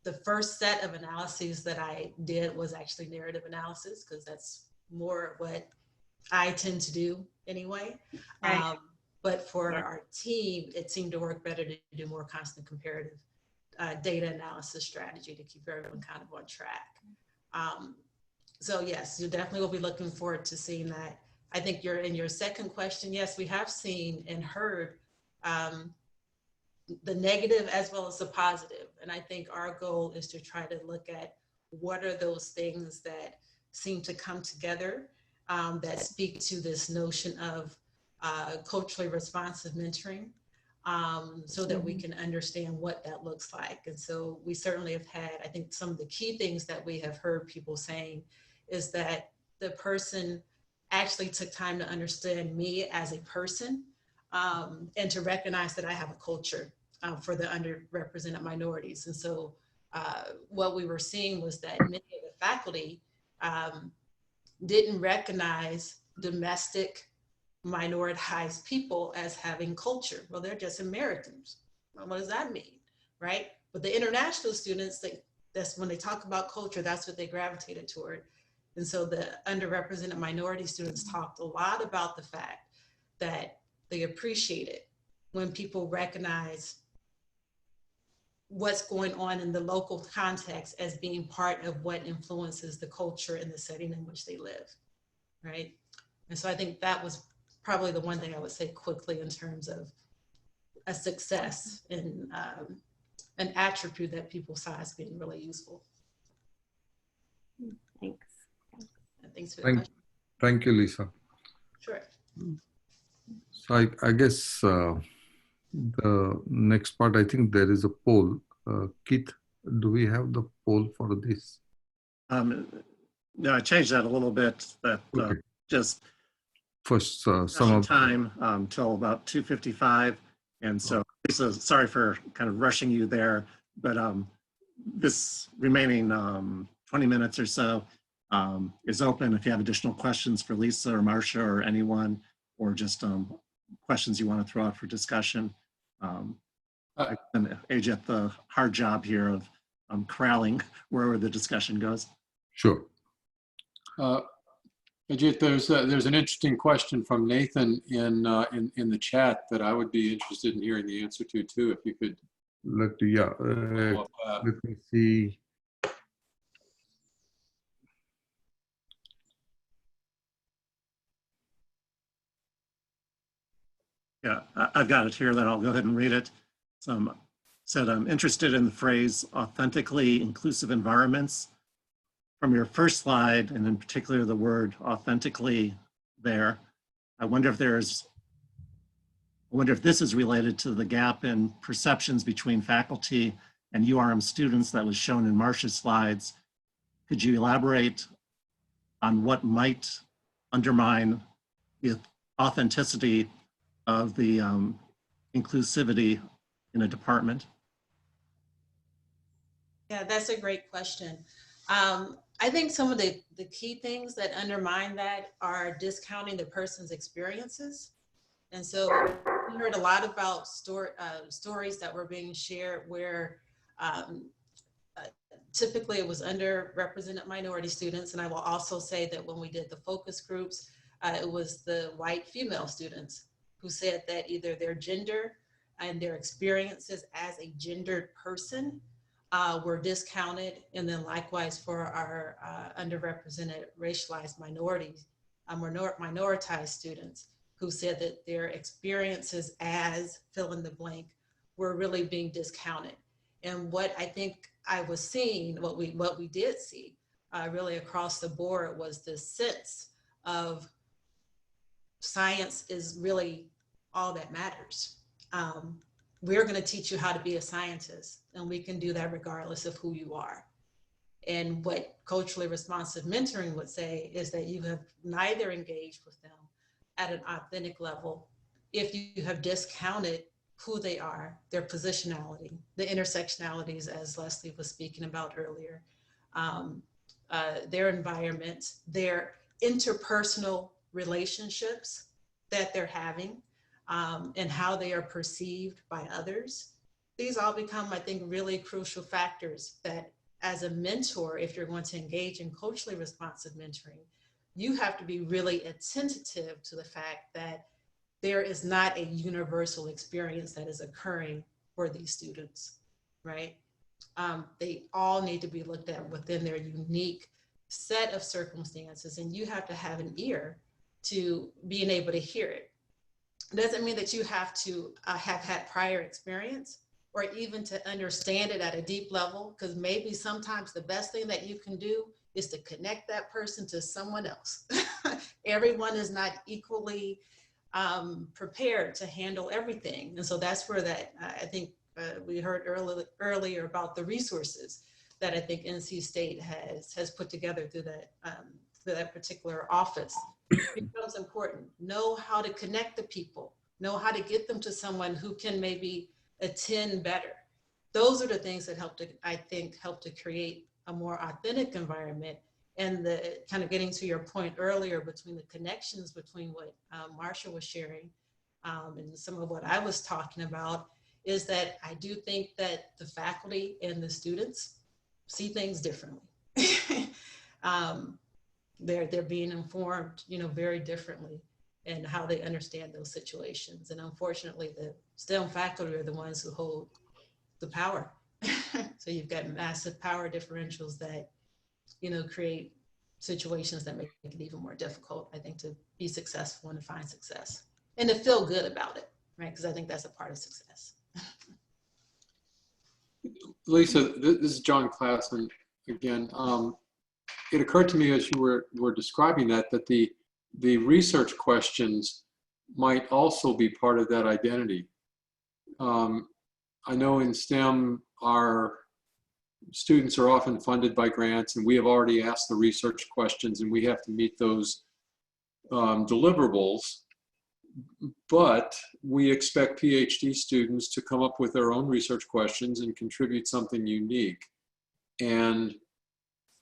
The first set of analyses that I did was actually narrative analysis, because that's more what I tend to do anyway. Right. But for our team, it seemed to work better to do more constant comparative data analysis strategy to keep everyone kind of on track. So yes, you definitely will be looking forward to seeing that. I think you're in your second question. Yes, we have seen and heard the negative as well as the positive. And I think our goal is to try to look at what are those things that seem to come together that speak to this notion of culturally responsive mentoring, so that we can understand what that looks like. And so we certainly have had, I think some of the key things that we have heard people saying is that the person actually took time to understand me as a person, and to recognize that I have a culture for the underrepresented minorities. And so what we were seeing was that many of the faculty didn't recognize domestic minoritized people as having culture. Well, they're just Americans. Well, what does that mean, right? But the international students, that's when they talk about culture, that's what they gravitated toward. And so the underrepresented minority students talked a lot about the fact that they appreciate it when people recognize what's going on in the local context as being part of what influences the culture and the setting in which they live, right? And so I think that was probably the one thing I would say quickly in terms of a success and an attribute that people saw as being really useful. Thanks. Thanks for the question. Thank you, Lisa. Sure. So I guess the next part, I think there is a poll. Keith, do we have the poll for this? No, I changed that a little bit. That just first some of time till about 2:55, and so Lisa, sorry for kind of rushing you there, but this remaining 20 minutes or so is open if you have additional questions for Lisa or Marcia or anyone, or just questions you want to throw out for discussion. And AGEP, the hard job here of corralling wherever the discussion goes. Sure. Ajit, there's an interesting question from Nathan in the chat that I would be interested in hearing the answer to too, if you could. Let me see. Yeah, I've got it here, then I'll go ahead and read it. Said, I'm interested in the phrase authentically inclusive environments. From your first slide, and in particular the word authentically there, I wonder if this is related to the gap in perceptions between faculty and URM students that was shown in Marcia's slides. Could you elaborate on what might undermine the authenticity of the inclusivity in a department? Yeah, that's a great question. I think some of the key things that undermine that are discounting the person's experiences. And so we heard a lot about stories that were being shared where typically it was underrepresented minority students. And I will also say that when we did the focus groups, it was the white female students who said that either their gender and their experiences as a gendered person were discounted. And then likewise for our underrepresented racialized minorities, minoritized students who said that their experiences as fill in the blank were really being discounted. And what I think I was seeing, what we did see really across the board was this sense of science is really all that matters. We're going to teach you how to be a scientist, and we can do that regardless of who you are. And what culturally responsive mentoring would say is that you have neither engaged with them at an authentic level if you have discounted who they are, their positionality, the intersectionalities, as Leslie was speaking about earlier, their environment, their interpersonal relationships that they're having, and how they are perceived by others. These all become, I think, really crucial factors that as a mentor, if you're going to engage in culturally responsive mentoring, you have to be really attentive to the fact that there is not a universal experience that is occurring for these students, right? They all need to be looked at within their unique set of circumstances, and you have to have an ear to being able to hear it. It doesn't mean that you have to have had prior experience or even to understand it at a deep level, because maybe sometimes the best thing that you can do is to connect that person to someone else. Everyone is not equally prepared to handle everything. And so that's where that, I think we heard earlier about the resources that I think NC State has put together through that particular office. It becomes important. Know how to connect the people, know how to get them to someone who can maybe attend better. Those are the things that help to create a more authentic environment. And the kind of getting to your point earlier between the connections between what Marcia was sharing and some of what I was talking about is that I do think that the faculty and the students see things differently. They're being informed, very differently in how they understand those situations. And unfortunately, the STEM faculty are the ones who hold the power. So you've got massive power differentials that, create situations that make it even more difficult, I think, to be successful and to find success and to feel good about it, right? Because I think that's a part of success. Lisa, this is John Klassen again. It occurred to me as you were describing that the research questions might also be part of that identity. I know in STEM, our students are often funded by grants, and we have already asked the research questions, and we have to meet those deliverables. But we expect PhD students to come up with their own research questions and contribute something unique. And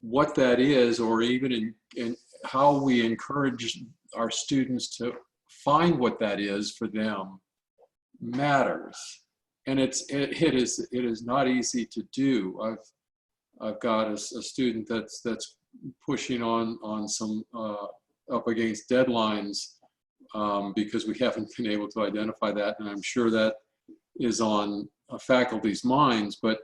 what that is, or even in how we encourage our students to find what that is for them, matters. And it is not easy to do. I've got a student that's pushing on some up against deadlines because we haven't been able to identify that. And I'm sure that is on faculty's minds, but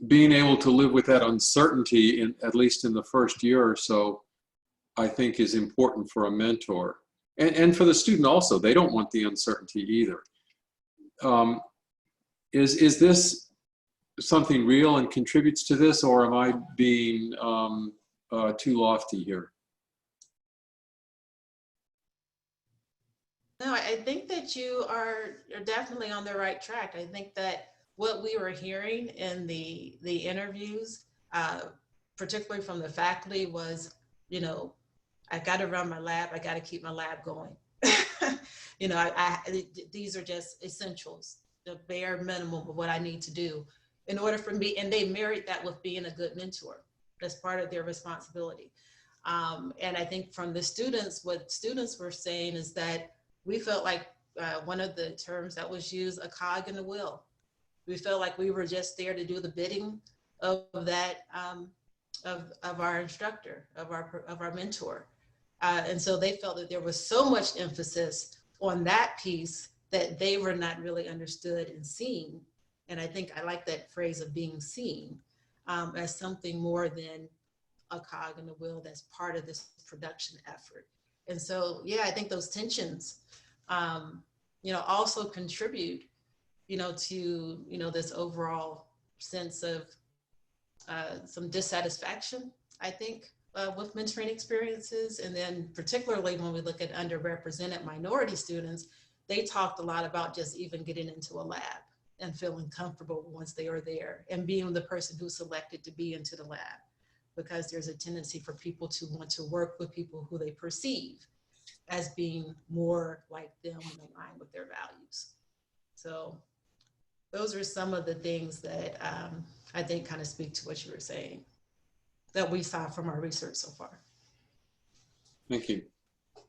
being able to live with that uncertainty, at least in the first year or so, I think is important for a mentor. And for the student also, they don't want the uncertainty either. Is this something real and contributes to this, or am I being too lofty here? No, I think that you are definitely on the right track. I think that what we were hearing in the interviews, particularly from the faculty, was, you know, I got to run my lab. I got to keep my lab going. You know, these are just essentials, the bare minimum of what I need to do in order for me. And they married that with being a good mentor. That's part of their responsibility. And I think from the students, what students were saying is that we felt like one of the terms that was used, a cog in the wheel. We felt like we were just there to do the bidding of that, of our instructor, of our mentor. And so they felt that there was so much emphasis on that piece that they were not really understood and seen. And I think I like that phrase of being seen as something more than a cog in the wheel that's part of this production effort. And so, yeah, I think those tensions, you know, also contribute, you know, to, you know, this overall sense of some dissatisfaction, I think, with mentoring experiences. And then particularly when we look at underrepresented minority students, they talked a lot about just even getting into a lab and feeling comfortable once they are there and being the person who's selected to be into the lab, because there's a tendency for people to want to work with people who they perceive as being more like them and aligned with their values. So those are some of the things that I think kind of speak to what you were saying, that we saw from our research so far. Thank you.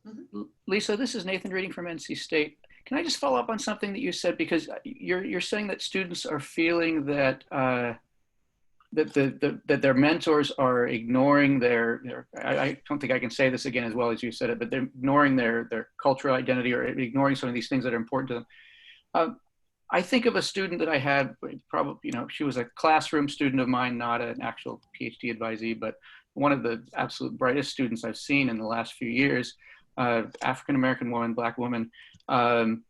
Mm-hmm. Lisa, this is Nathan reading from NC State. Can I just follow up on something that you said? Because you're saying that students are feeling that that their mentors are ignoring their I don't think I can say this again as well as you said it, but they're ignoring their cultural identity or ignoring some of these things that are important to them. I think of a student that I had, probably, you know, she was a classroom student of mine, not an actual PhD advisee, but one of the absolute brightest students I've seen in the last few years, African-American woman, Black woman. And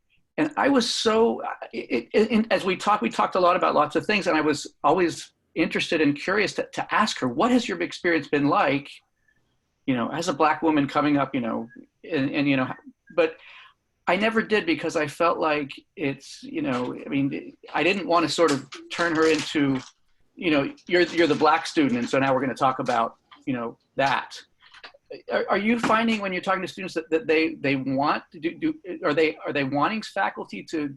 I was so, as we talked a lot about lots of things, and I was always interested and curious to ask her, what has your experience been like, you know, as a Black woman coming up, you know, and you know, but I never did, because I felt like it's, you know, I mean, I didn't want to sort of turn her into, you know, you're the Black student, and so now we're going to talk about, you know, that. Are you finding when you're talking to students that they want to are they wanting faculty to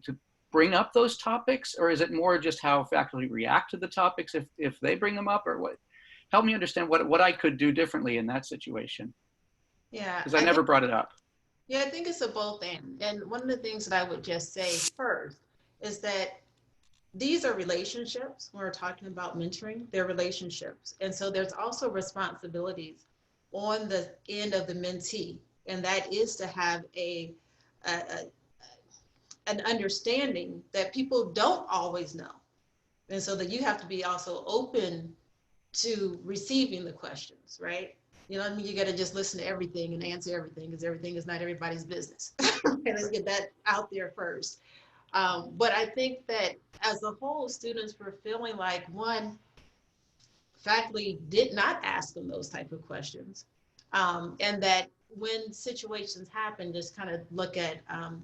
bring up those topics, or is it more just how faculty react to the topics if they bring them up, or what? Help me understand what I could do differently in that situation. Yeah, because I never brought it up. Yeah, I think it's a both and one of the things that I would just say first is that these are relationships. When we're talking about mentoring, they're relationships. And so there's also responsibilities on the end of the mentee. And that is to have an understanding that people don't always know. And so that you have to be also open to receiving the questions, right? You know what I mean? You got to just listen to everything and answer everything, because everything is not everybody's business. And let's get that out there first. But I think that as a whole, students were feeling like, one, faculty did not ask them those type of questions. And that when situations happen, just kind of look at,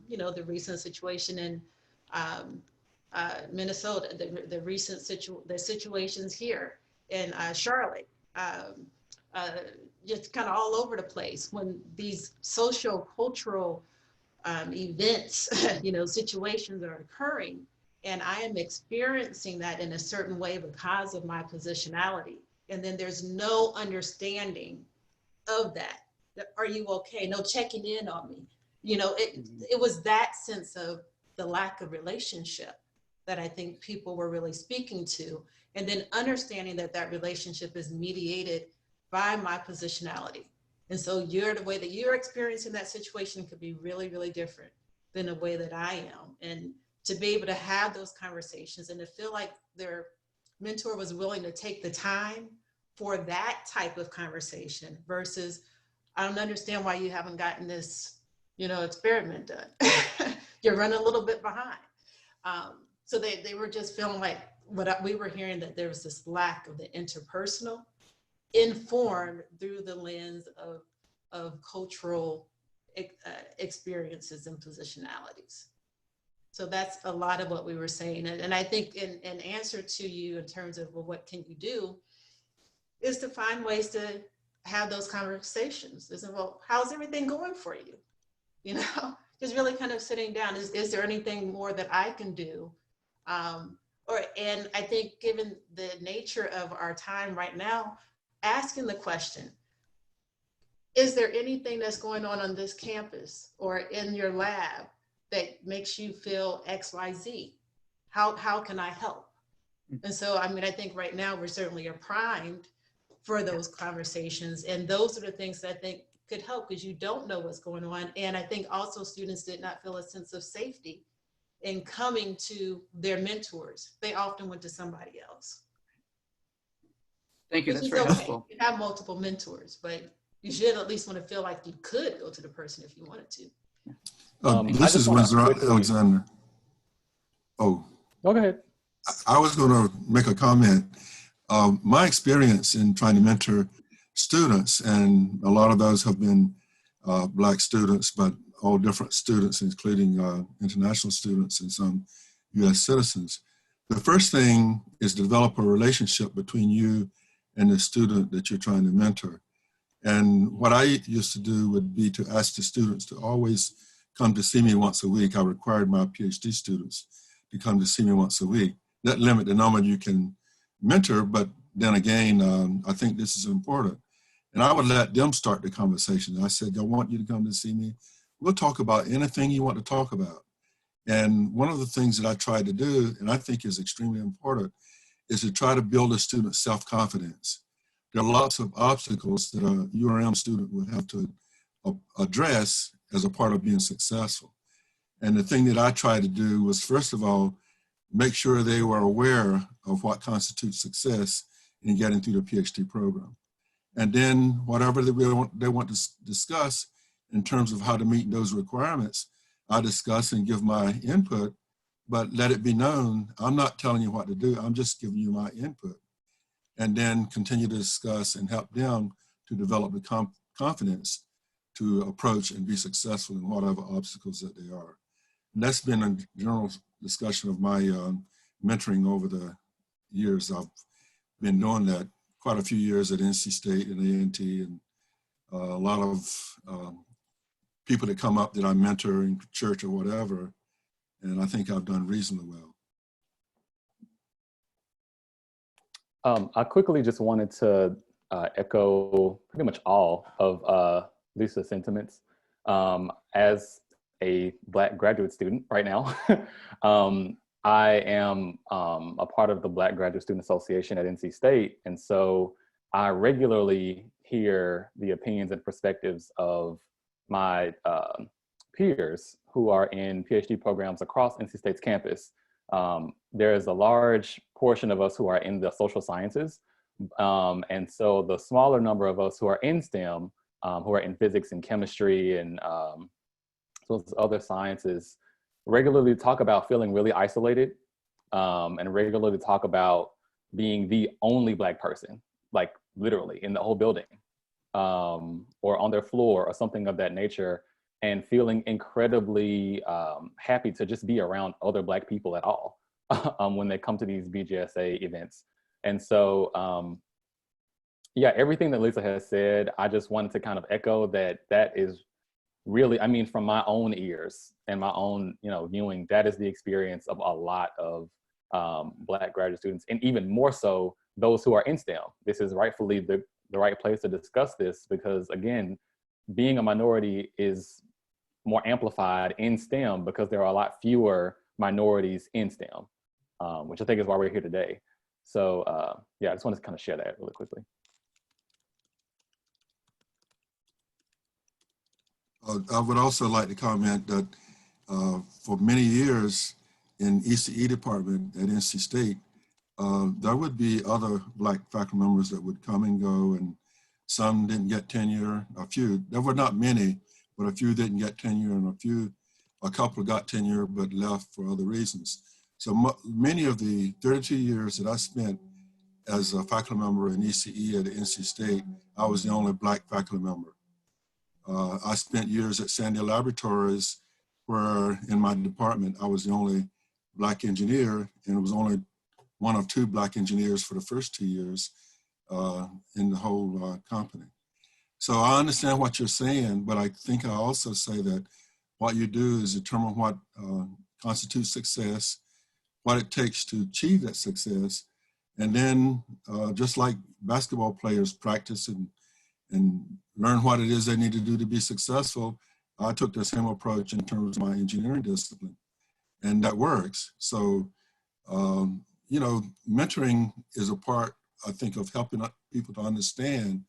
you know, the recent situation in Minnesota, the recent situations here in Charlotte, just kind of all over the place when these social cultural events, you know, situations are occurring, and I am experiencing that in a certain way because of my positionality. And then there's no understanding of that. Are you okay? No checking in on me. You know, it was that sense of the lack of relationship that I think people were really speaking to. And then understanding that that relationship is mediated by my positionality. And so the way that you're experiencing that situation could be really, really different than the way that I am. And to be able to have those conversations and to feel like their mentor was willing to take the time for that type of conversation versus, I don't understand why you haven't gotten this, experiment done. You're running a little bit behind. So they were just feeling like we were hearing, that there was this lack of the interpersonal, informed through the lens of cultural experiences and positionalities. So that's a lot of what we were saying. And I think in answer to you in terms of, well, what can you do, is to find ways to have those conversations. Is, well, how's everything going for you? Just really kind of sitting down, is there anything more that I can do? And I think given the nature of our time right now, asking the question, is there anything that's going on this campus or in your lab that makes you feel XYZ? How can I help? And so, I think right now we're certainly primed for those conversations. And those are the things that I think could help, because you don't know what's going on. And I think also students did not feel a sense of safety in coming to their mentors. They often went to somebody else. Thank you. Which That's is very okay. helpful. You have multiple mentors, but you should at least want to feel like you could go to the person if you wanted to. This is Windsor Alexander. Oh, go ahead. I was going to make a comment. My experience in trying to mentor students, and a lot of those have been Black students, but all different students, including international students and some US citizens. The first thing is to develop a relationship between you and the student that you're trying to mentor. And what I used to do would be to ask the students to always come to see me once a week. I required my PhD students to come to see me once a week. That limit the number you can mentor, but then again, I think this is important. And I would let them start the conversation. I said, I want you to come to see me. We'll talk about anything you want to talk about. And one of the things that I try to do, and I think is extremely important, is to try to build a student's self-confidence. There are lots of obstacles that a URM student would have to address as a part of being successful. And the thing that I tried to do was, first of all, make sure they were aware of what constitutes success in getting through the PhD program. And then whatever they want to discuss in terms of how to meet those requirements, I discuss and give my input, but let it be known, I'm not telling you what to do, I'm just giving you my input. And then continue to discuss and help them to develop the confidence to approach and be successful in whatever obstacles that they are. And that's been a general discussion of my mentoring over the years. I've been doing that quite a few years at NC State and A&T, and a lot of people that come up that I mentor in church or whatever, and I think I've done reasonably well. I quickly just wanted to echo pretty much all of Lisa's sentiments. As a Black graduate student right now, I am a part of the Black Graduate Student Association at NC State. And so I regularly hear the opinions and perspectives of my peers who are in PhD programs across NC State's campus. There is a large portion of us who are in the social sciences. And so the smaller number of us who are in STEM, who are in physics and chemistry and those other sciences, regularly talk about feeling really isolated, and regularly talk about being the only Black person, like literally in the whole building, or on their floor or something of that nature, and feeling incredibly happy to just be around other Black people at all when they come to these BGSA events. And so, yeah, everything that Lisa has said, I just wanted to kind of echo that. That is really, I mean, from my own ears and my own, viewing, that is the experience of a lot of Black graduate students, and even more so those who are in STEM. This is rightfully the right place to discuss this, because again, being a minority is more amplified in STEM because there are a lot fewer minorities in STEM, which I think is why we're here today. So yeah, I just wanted to kind of share that really quickly. I would also like to comment that for many years in ECE department at NC State, there would be other Black faculty members that would come and go, and some didn't get tenure, a few. There were not many, but a few didn't get tenure, and a couple got tenure but left for other reasons. So many of the 32 years that I spent as a faculty member in ECE at NC State, I was the only Black faculty member. I spent years at Sandia Laboratories where in my department, I was the only Black engineer, and it was only one of 2 Black engineers for the first 2 years in the whole company. So I understand what you're saying, but I think I also say that what you do is determine what constitutes success, what it takes to achieve that success, and then just like basketball players practice and learn what it is they need to do to be successful, I took the same approach in terms of my engineering discipline, and that works. So, you know, mentoring is a part, I think, of helping people to understand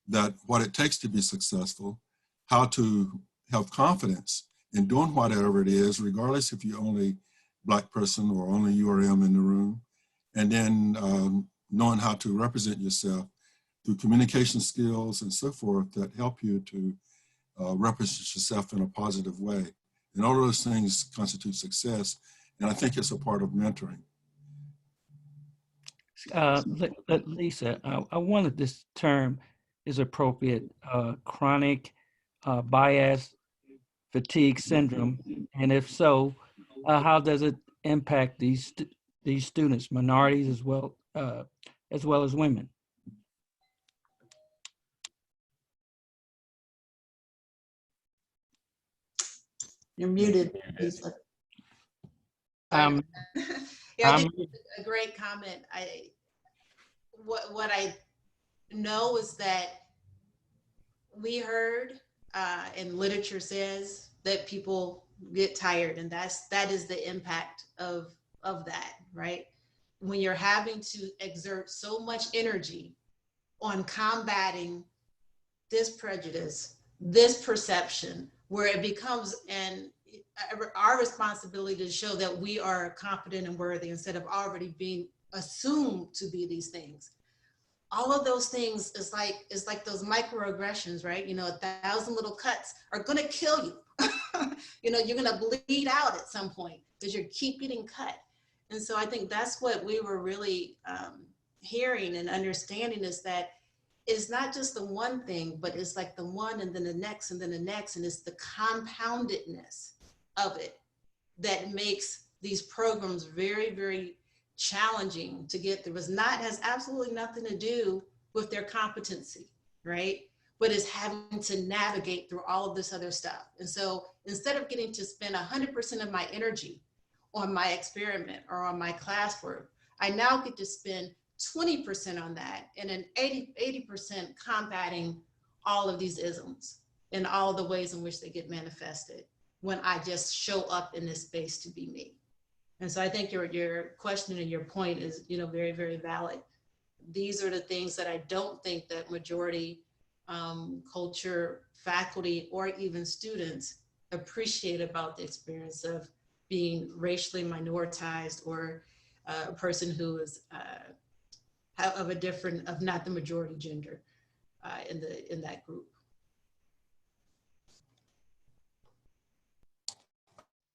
that what it takes to be successful, how to have confidence in doing whatever it is, regardless if you're only Black person or only URM in the room, and then knowing how to represent yourself through communication skills and so forth that help you to represent yourself in a positive way. And all of those things constitute success, and I think it's a part of mentoring. Lisa, I wonder if this term is appropriate, chronic bias fatigue syndrome, and if so, how does it impact these students, minorities as well as women? You're muted, Lisa. Yeah, I think I'm- a great comment. What I know is that we heard and literature says that people get tired, and that is the impact of that, right? When you're having to exert so much energy on combating this prejudice, this perception, where it becomes our responsibility to show that we are competent and worthy instead of already being assumed to be these things. All of those things is like those microaggressions, right? You know, 1,000 little cuts are gonna kill you. You know, you're gonna bleed out at some point because you keep getting cut. And so I think that's what we were really hearing and understanding, is that it's not just the one thing, but it's like the one and then the next and then the next, and it's the compoundedness of it that makes these programs very, very challenging to get through. Has absolutely nothing to do with their competency, right? But it's having to navigate through all of this other stuff. And so instead of getting to spend 100% of my energy on my experiment or on my classwork, I now get to spend 20% on that, and then 80% combating all of these isms and all the ways in which they get manifested when I just show up in this space to be me. And so I think your question and your point is, you know, very, very valid. These are the things that I don't think that majority culture faculty or even students appreciate about the experience of being racially minoritized or a person who is of not the majority gender in that group.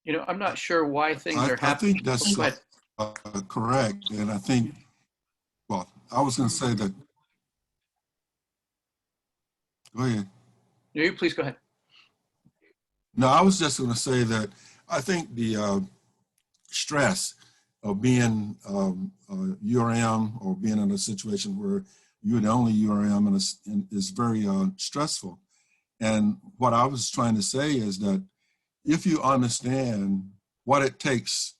You know, I'm not sure why things are I happening. think that's correct. And I think, well, I was going to say that. Go ahead. No, you please go ahead. No, I was just going to say that I think the stress of being URM or being in a situation where you're the only URM is very stressful. And what I was trying to say is that if you understand what it takes,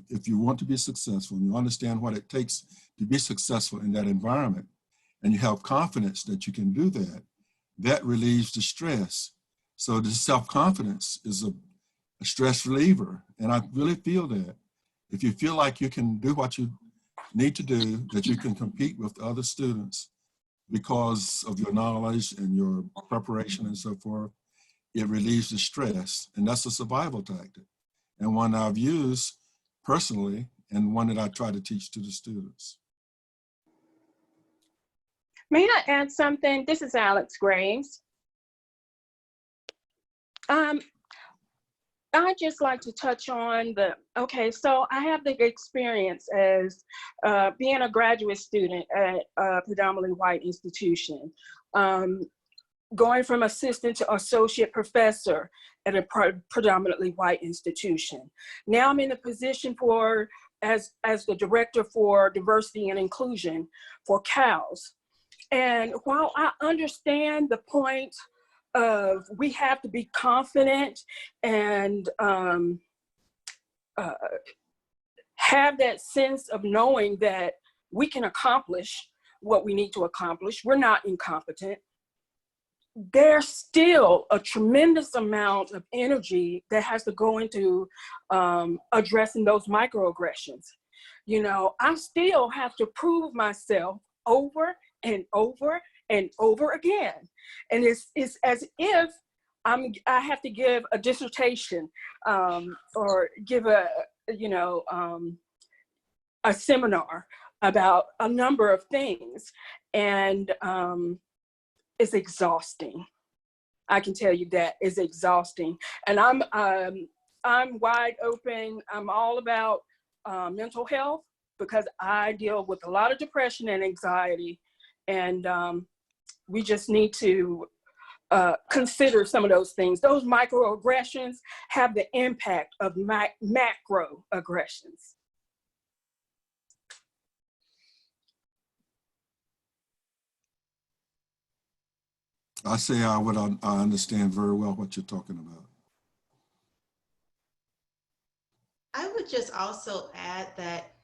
if you want to be successful, and you understand what it takes to be successful in that environment, and you have confidence that you can do that, that relieves the stress. So the self-confidence is a stress reliever. And I really feel that. If you feel like you can do what you need to do, that you can compete with other students because of your knowledge and your preparation and so forth, it relieves the stress. And that's a survival tactic. And one I've used personally and one that I try to teach to the students. May I add something? This is Alex Graves. I'd just like to touch on so I have the experience as being a graduate student at a predominantly white institution, going from assistant to associate professor at a predominantly white institution. Now I'm in a position as the director for diversity and inclusion for CALS. And while I understand the point of we have to be confident and have that sense of knowing that we can accomplish what we need to accomplish, we're not incompetent. There's still a tremendous amount of energy that has to go into addressing those microaggressions. You know, I still have to prove myself over and over and over again. And it's as if I have to give a dissertation or give a seminar about a number of things. And it's exhausting. I can tell you that it's exhausting. And I'm wide open. I'm all about mental health because I deal with a lot of depression and anxiety. And we just need to consider some of those things. Those microaggressions have the impact of macro aggressions. I say I understand very well what you're talking about. I would just also add that,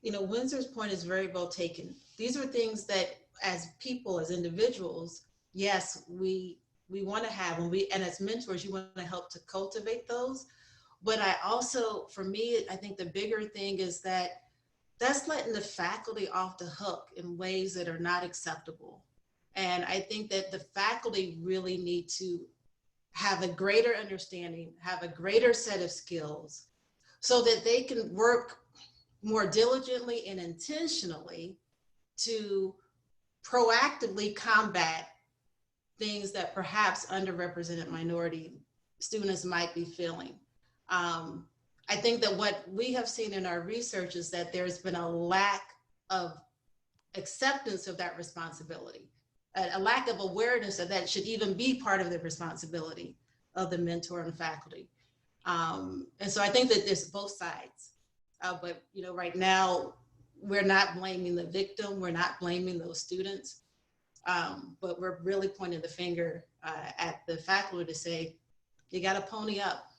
you know, Windsor's point is very well taken. These are things that as people, as individuals, yes, we want to have, and as mentors, you want to help to cultivate those. But I also, for me, I think the bigger thing is that that's letting the faculty off the hook in ways that are not acceptable. And I think that the faculty really need to have a greater understanding, have a greater set of skills so that they can work more diligently and intentionally to proactively combat things that perhaps underrepresented minority students might be feeling. I think that what we have seen in our research is that there's been a lack of acceptance of that responsibility, a lack of awareness that that should even be part of the responsibility of the mentor and faculty. And so I think that there's both sides, but you know, right now we're not blaming the victim, we're not blaming those students, but we're really pointing the finger at the faculty to say, you got to pony up.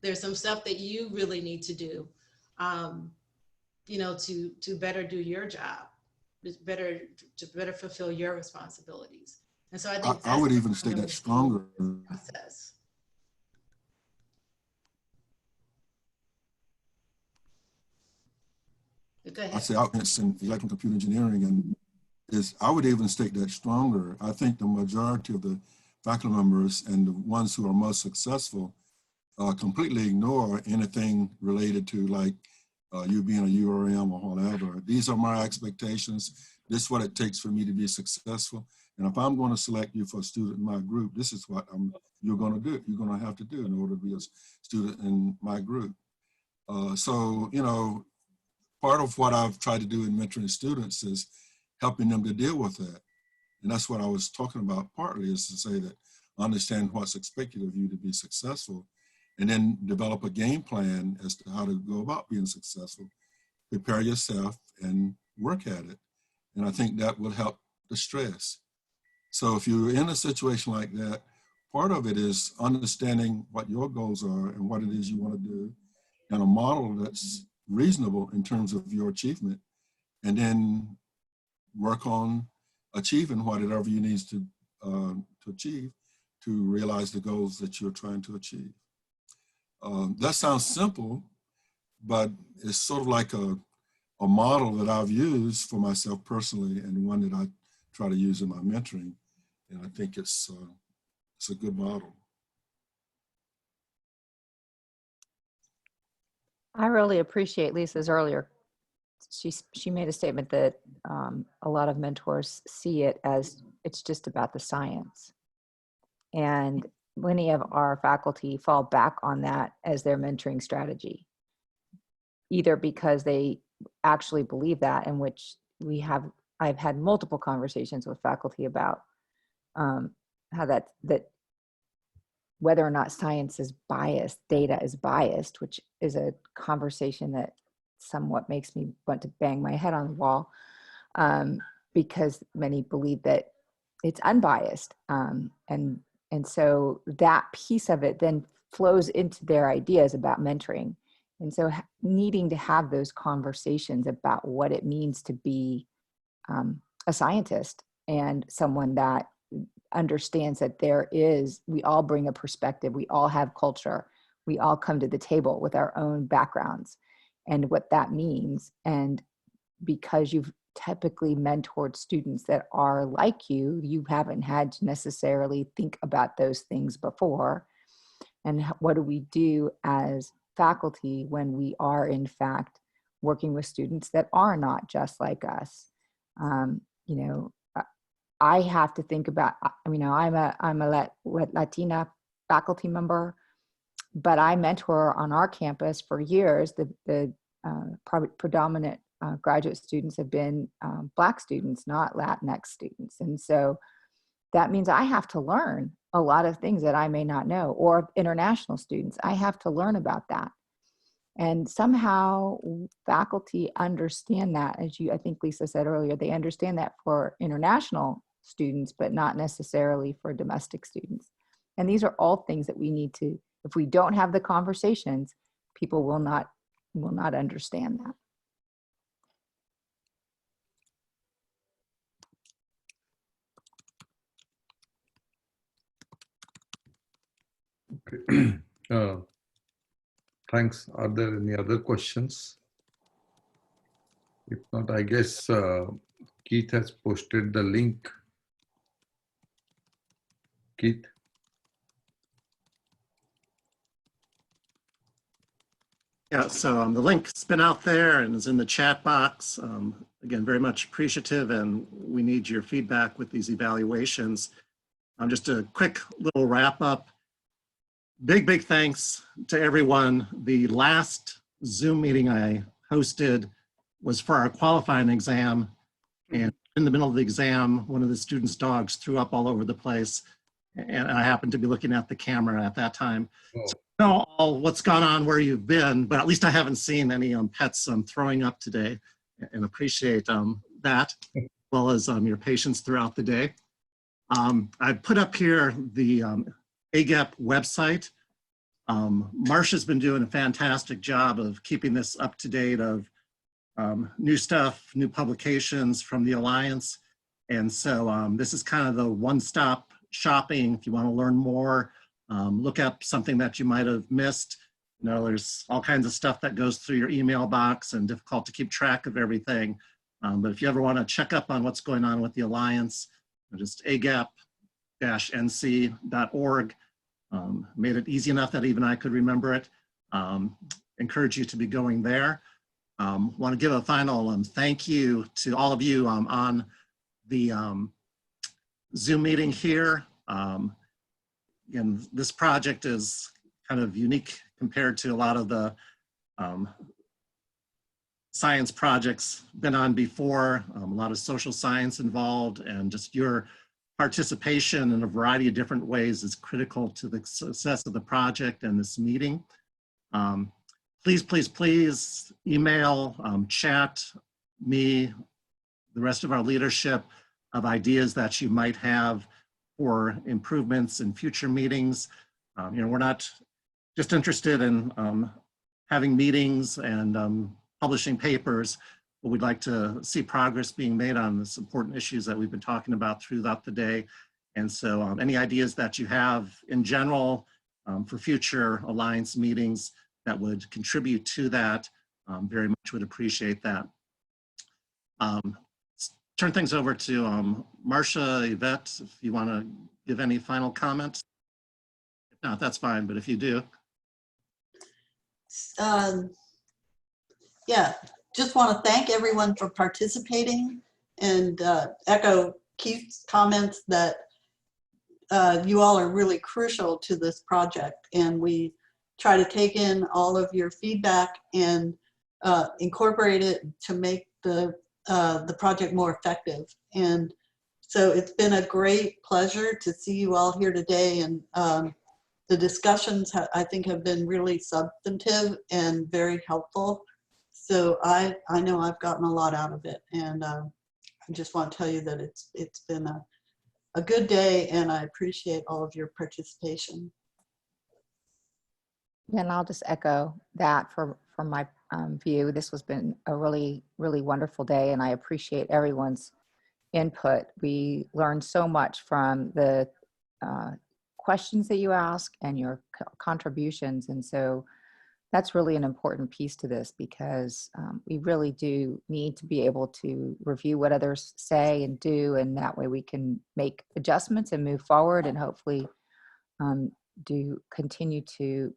There's some stuff that you really need to do, you know, to better do your job, to better fulfill your responsibilities. And so I think I would even state that stronger. Process. Go ahead. I say outcomes in electrical computer engineering, and I would even state that stronger. I think the majority of the faculty members and the ones who are most successful completely ignore anything related to like you being a URM or whatever. These are my expectations. This is what it takes for me to be successful. And if I'm going to select you for a student in my group, this is what you're going to do. You're going to have to do in order to be a student in my group. So, you know, part of what I've tried to do in mentoring students is helping them to deal with that. And that's what I was talking about partly, is to say that understand what's expected of you to be successful, and then develop a game plan as to how to go about being successful. Prepare yourself and work at it. And I think that will help the stress. So if you're in a situation like that, part of it is understanding what your goals are and what it is you want to do, and a model that's reasonable in terms of your achievement, and then work on achieving whatever you need to achieve to realize the goals that you're trying to achieve. That sounds simple, but it's sort of like a model that I've used for myself personally, and one that I try to use in my mentoring. And I think it's it's a good model. I really appreciate Lisa's earlier. She made a statement that a lot of mentors see it as it's just about the science. And many of our faculty fall back on that as their mentoring strategy, either because they actually believe that, in which I've had multiple conversations with faculty about how that whether or not science is biased, data is biased, which is a conversation that somewhat makes me want to bang my head on the wall, because many believe that it's unbiased. And so that piece of it then flows into their ideas about mentoring. And so needing to have those conversations about what it means to be a scientist and someone that understands that we all bring a perspective, we all have culture, we all come to the table with our own backgrounds and what that means. And because you've typically mentored students that are like you haven't had to necessarily think about those things before. And what do we do as faculty when we are in fact working with students that are not just like us? I have to think about, I'm a Latina faculty member, but I mentor on our campus for years. The predominant graduate students have been Black students, not Latinx students. And so that means I have to learn a lot of things that I may not know, or international students. I have to learn about that. And somehow faculty understand that, I think Lisa said earlier, they understand that for international students, but not necessarily for domestic students. And these are all things that we need to, if we don't have the conversations, people will not understand Okay. Thanks. Are there any other questions? If not, I guess Keith has posted the link. Keith? Yeah, so the link's been out there and is in the chat box. Again, very much appreciative, and we need your feedback with these evaluations. Just a quick little wrap up. Big thanks to everyone. The last Zoom meeting I hosted was for our qualifying exam, and in the middle of the exam, one of the students' dogs threw up all over the place, and I happened to be looking at the camera at that time. So I don't know all what's gone on where you've been, but at least I haven't seen any pets throwing up today, and appreciate that, as well as your patience throughout the day. I put up here the AGEP website. Marcia's been doing a fantastic job of keeping this up to date of new stuff, new publications from the Alliance. And so this is kind of the one-stop shopping. If you want to learn more, look up something that you might have missed. There's all kinds of stuff that goes through your email box and difficult to keep track of everything. But if you ever want to check up on what's going on with the Alliance, just AGEP-NC.org. Made it easy enough that even I could remember it. Encourage you to be going there. Want to give a final thank you to all of you on the Zoom meeting here. And this project is kind of unique compared to a lot of the science projects been on before. A lot of social science involved, and just your participation in a variety of different ways is critical to the success of the project and this meeting. Please email, chat me, the rest of our leadership, of ideas that you might have for improvements in future meetings. We're not just interested in having meetings and publishing papers, but we'd like to see progress being made on this important issues that we've been talking about throughout the day. And so any ideas that you have in general for future Alliance meetings that would contribute to that, very much would appreciate that. Turn things over to Marcia, Yvette, if you want to you have any final comments? If not, that's fine, but if you do. Yeah, just want to thank everyone for participating and echo Keith's comments that you all are really crucial to this project, and we try to take in all of your feedback and incorporate it to make the project more effective. And so it's been a great pleasure to see you all here today, and the discussions I think have been really substantive and very helpful. So I know I've gotten a lot out of it, and I just want to tell you that it's been a good day, and I appreciate all of your participation. And I'll just echo that from my view. This has been a really, really wonderful day, and I appreciate everyone's input. We learned so much from the questions that you ask and your contributions, and so that's really an important piece to this, because we really do need to be able to review what others say and do, and that way we can make adjustments and move forward, and hopefully do continue to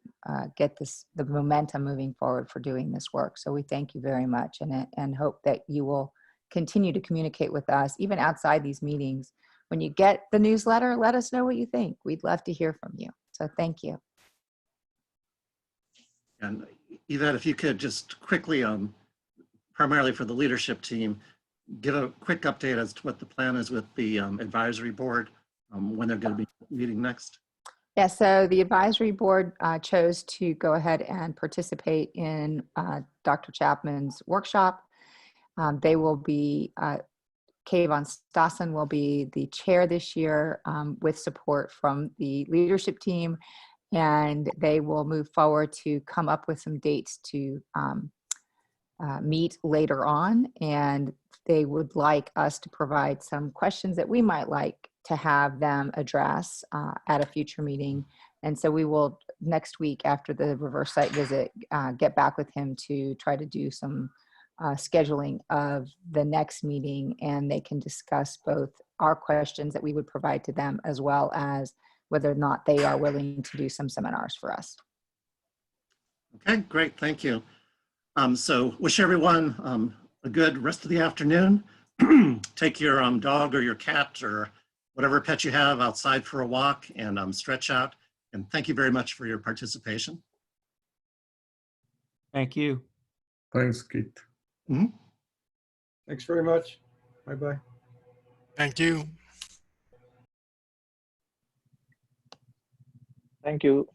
get the momentum moving forward for doing this work. So we thank you very much, and hope that you will continue to communicate with us, even outside these meetings. When you get the newsletter, let us know what you think. We'd love to hear from you. So thank you. And Yvette, if you could just quickly, primarily for the leadership team, give a quick update as to what the plan is with the advisory board, when they're going to be meeting next. Yeah, so the advisory board chose to go ahead and participate in Dr. Chapman's workshop. They will be, Kay von Stassen will be the chair this year with support from the leadership team, and they will move forward to come up with some dates to meet later on. And they would like us to provide some questions that we might like to have them address at a future meeting. And so we will, next week after the reverse site visit, get back with him to try to do some scheduling of the next meeting, and they can discuss both our questions that we would provide to them, as well as whether or not they are willing to do some seminars for us. Okay, great, thank you. So wish everyone a good rest of the afternoon. Take your dog or your cat or whatever pet you have outside for a walk, and stretch out. And thank you very much for your participation. Thank you. Thanks, Keith. Mm-hmm. Thanks very much. Bye-bye. Thank you. Thank you.